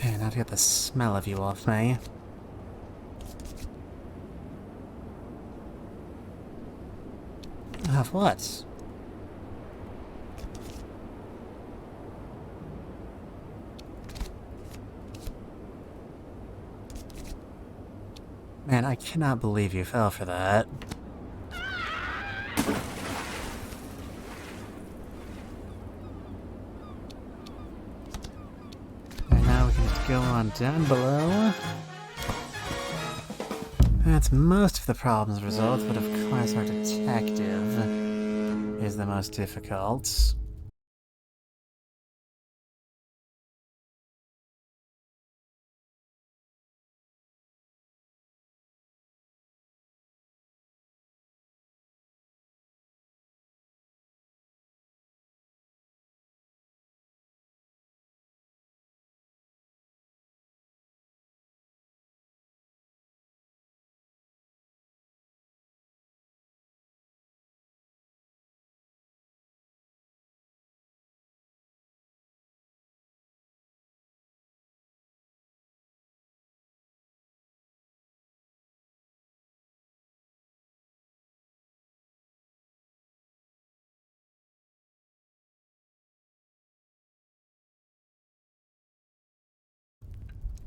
Man, now to get the smell of you off me. Of what? Man, I cannot believe you fell for that. And now we can just go on down below. That's most of the problem's resolved, but of course our detective is the most difficult.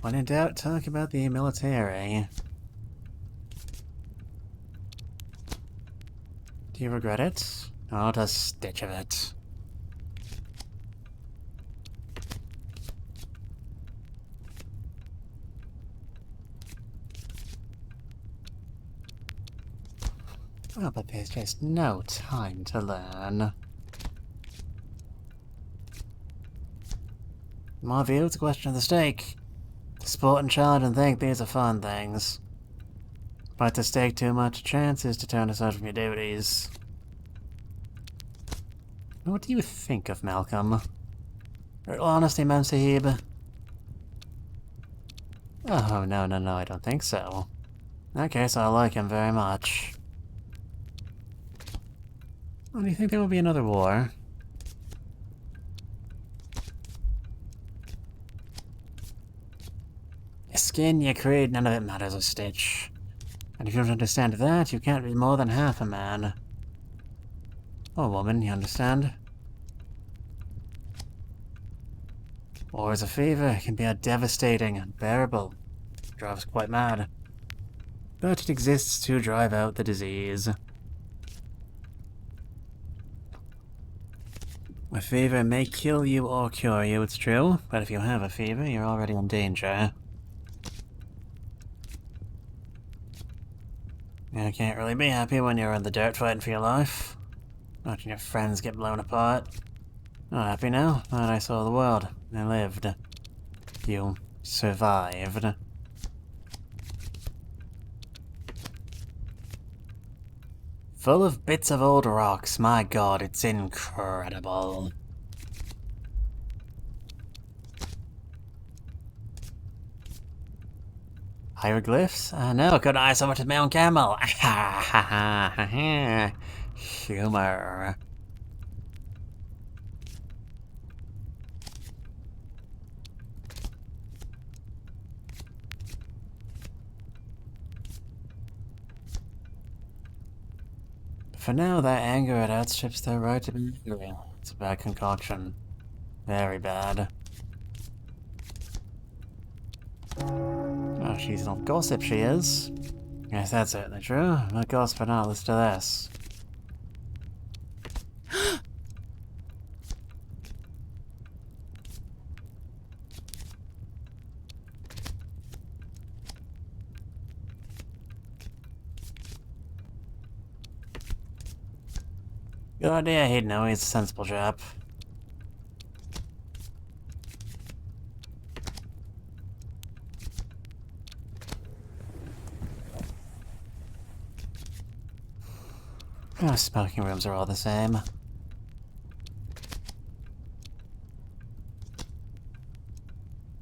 When in doubt, talk about the military. Do you regret it? Not a stitch of it. Oh, but there's just no time to learn. In my view, it's a question of the stake. To sport and child and think these are fun things. But to stake too much chance is to turn aside from your duties. What do you think of Malcolm? Real honesty, Ma'am Sahib? Oh, no, I don't think so. Okay, so I like him very much. Well, do you think there will be another war? Your skin, your creed, none of it matters a stitch. And if you don't understand that, you can't be more than half a man. Or woman, you understand? War is a fever, it can be devastating, unbearable. It drives quite mad. But it exists to drive out the disease. A fever may kill you or cure you, it's true, but if you have a fever, you're already in danger. You can't really be happy when you're in the dirt fighting for your life. Watching your friends get blown apart. Not happy now, but I saw the world. I lived. You survived. Full of bits of old rocks, my god, it's incredible. Hieroglyphs? No, could I summon to my own camel? Humor. For now, their anger it outstrips their right to be angry. It's a bad concoction. Very bad. Oh, she's an old gossip, she is. Yes, that's certainly true. But gossip or not, listen to this. Good idea, he'd know, he's a sensible chap. Oh, smoking rooms are all the same.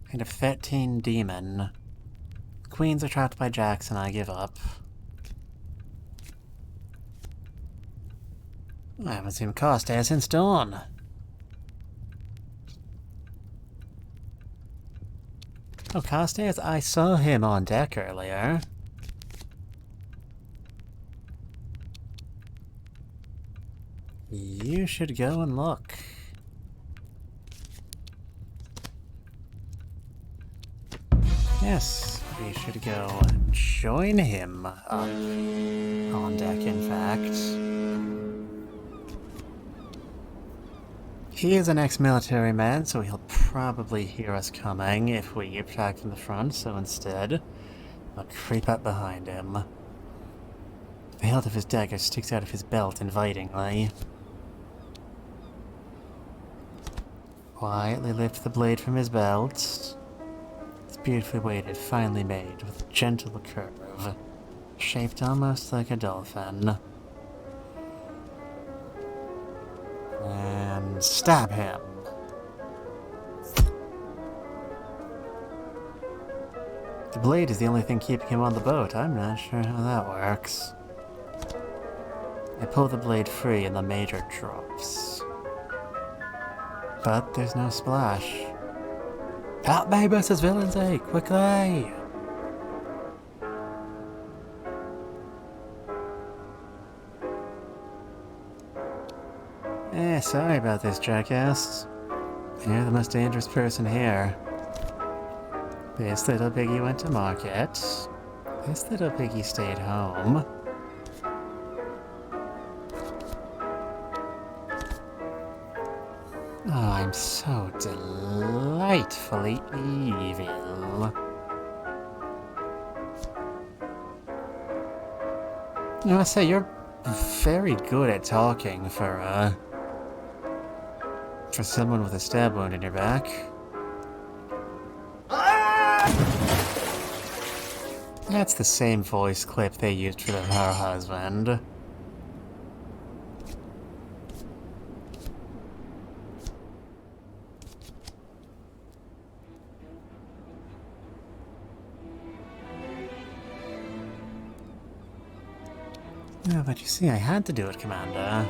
Kind of 13 demon. Queens are trapped by Jackson, I give up. I haven't seen Costa since dawn. Oh, Costas? I saw him on deck earlier. You should go and look. Yes, we should go join him on deck, in fact. He is an ex-military man, so he'll probably hear us coming if we attack from the front, so instead, I'll creep up behind him. The hilt of his dagger sticks out of his belt invitingly. Quietly lift the blade from his belt. It's beautifully weighted, finely made, with a gentle curve, shaped almost like a dolphin. And stab him. The blade is the only thing keeping him on the boat. I'm not sure how that works. I pull the blade free and the major drops. But there's no splash. Help me, Mrs. Villainy, quickly! Sorry about this, jackass. You're the most dangerous person here. This little piggy went to market. This little piggy stayed home. Oh, I'm so delightfully evil. I must say, you're very good at talking for someone with a stab wound in your back. That's the same voice clip they used for her husband. Yeah, but you see, I had to do it, Commander.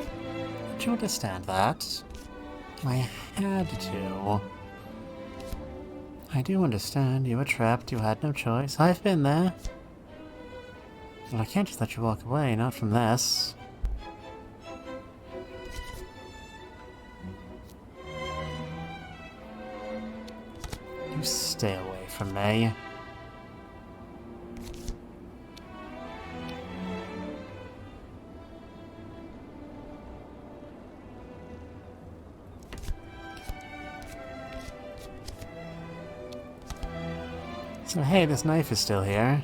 Don't you understand that? I had to. I do understand. You were trapped. You had no choice. I've been there. But I can't just let you walk away, not from this. You stay away from me. So hey, this knife is still here.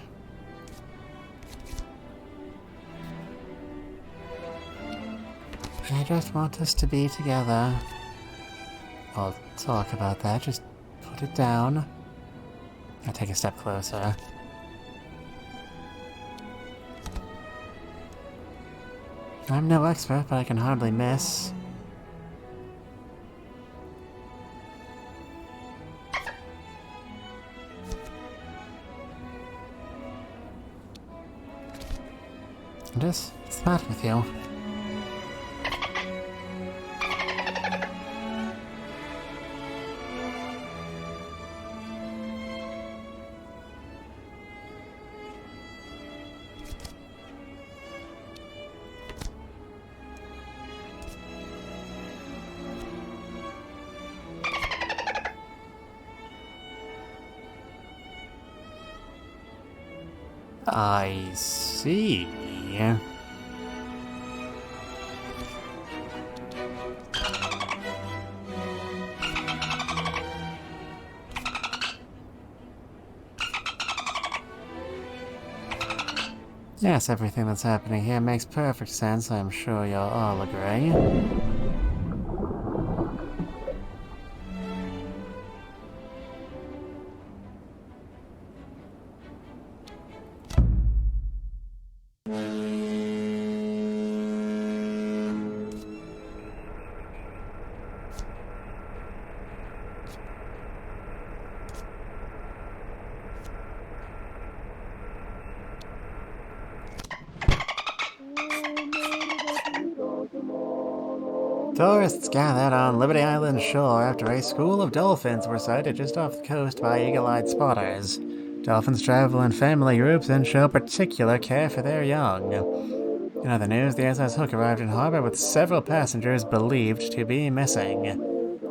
I just want us to be together. I'll talk about that, just put it down. I'll take a step closer. I'm no expert, but I can hardly miss. What's the matter with you? I see. Yes, everything that's happening here makes perfect sense. I'm sure you'll all agree. Tourists gathered on Liberty Island shore after a school of dolphins were sighted just off the coast by eagle-eyed spotters. Dolphins travel in family groups and show particular care for their young. In other news, the SS Hook arrived in harbor with several passengers believed to be missing.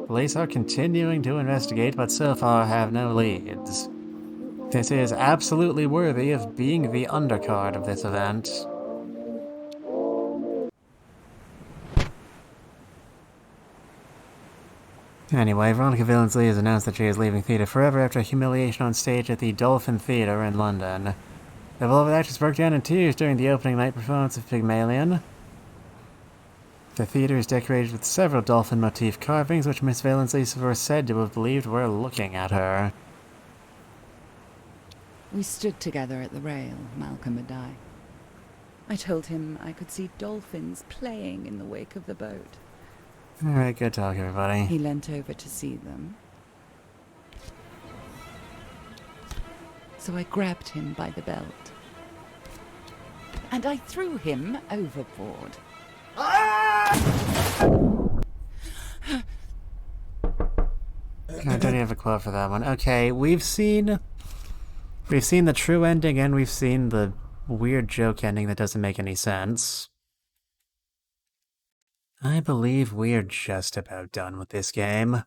Police are continuing to investigate, but so far have no leads. This is absolutely worthy of being the undercard of this event. Anyway, Veronica Billingsley has announced that she is leaving theatre forever after a humiliation on stage at the Dolphin Theatre in London. The beloved actress broke down in tears during the opening night performance of Pygmalion. The theatre is decorated with several dolphin motif carvings, which Miss Billingsley was said to have believed were looking at her. We stood together at the rail, Malcolm and I. I told him I could see dolphins playing in the wake of the boat. Alright, good talk, everybody. He leant over to see them. So I grabbed him by the belt. And I threw him overboard. I don't have a quote for that one. Okay, we've seen the true ending and we've seen the weird joke ending that doesn't make any sense. I believe we're just about done with this game.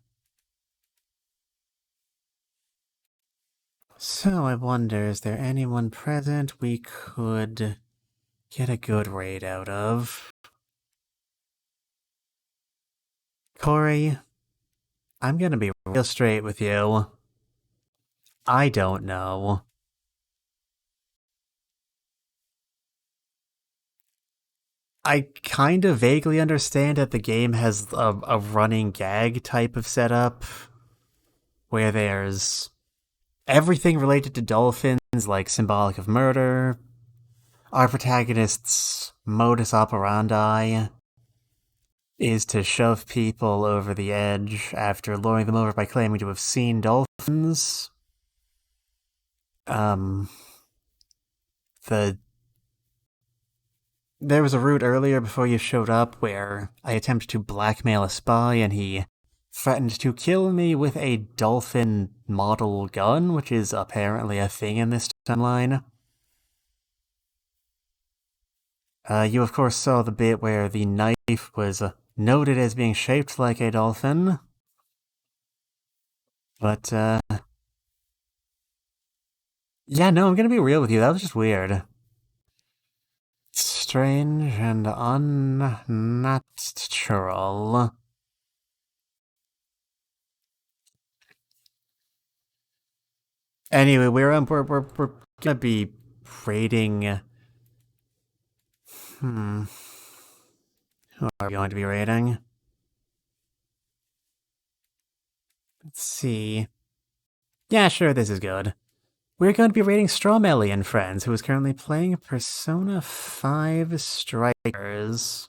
So I wonder, is there anyone present we could get a good raid out of? Corey, I'm gonna be real straight with you. I don't know. I kind of vaguely understand that the game has a running gag type of setup where there's everything related to dolphins, like symbolic of murder. Our protagonist's modus operandi is to shove people over the edge after luring them over by claiming to have seen dolphins. Um, the There was a route earlier before you showed up where I attempted to blackmail a spy and he threatened to kill me with a dolphin model gun, which is apparently a thing in this timeline. You of course saw the bit where the knife was noted as being shaped like a dolphin. But, yeah, no, I'm gonna be real with you, that was just weird. Strange and unnatural. Anyway, we're gonna be raiding. Who are we going to be raiding? Let's see. Yeah, sure, this is good. We're going to be raiding Stromelly and Friends, who is currently playing Persona 5 Strikers.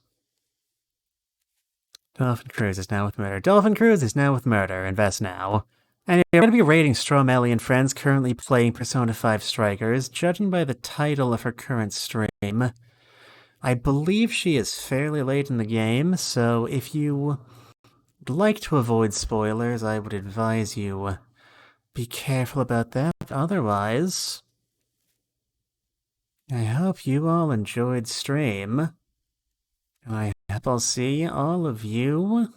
Dolphin Cruise is now with murder. Dolphin Cruise is now with murder. Invest now. Anyway, we're going to be raiding Stromelly and Friends, currently playing Persona 5 Strikers. Judging by the title of her current stream, I believe she is fairly late in the game, so if you would like to avoid spoilers, I would advise you be careful about that. Otherwise, I hope you all enjoyed stream. I hope I'll see all of you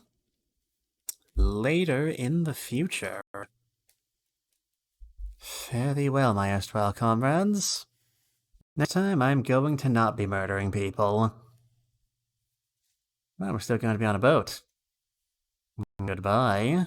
later in the future. Fare thee well, my erstwhile comrades. Next time, I'm going to not be murdering people. Well, we're still going to be on a boat. Goodbye.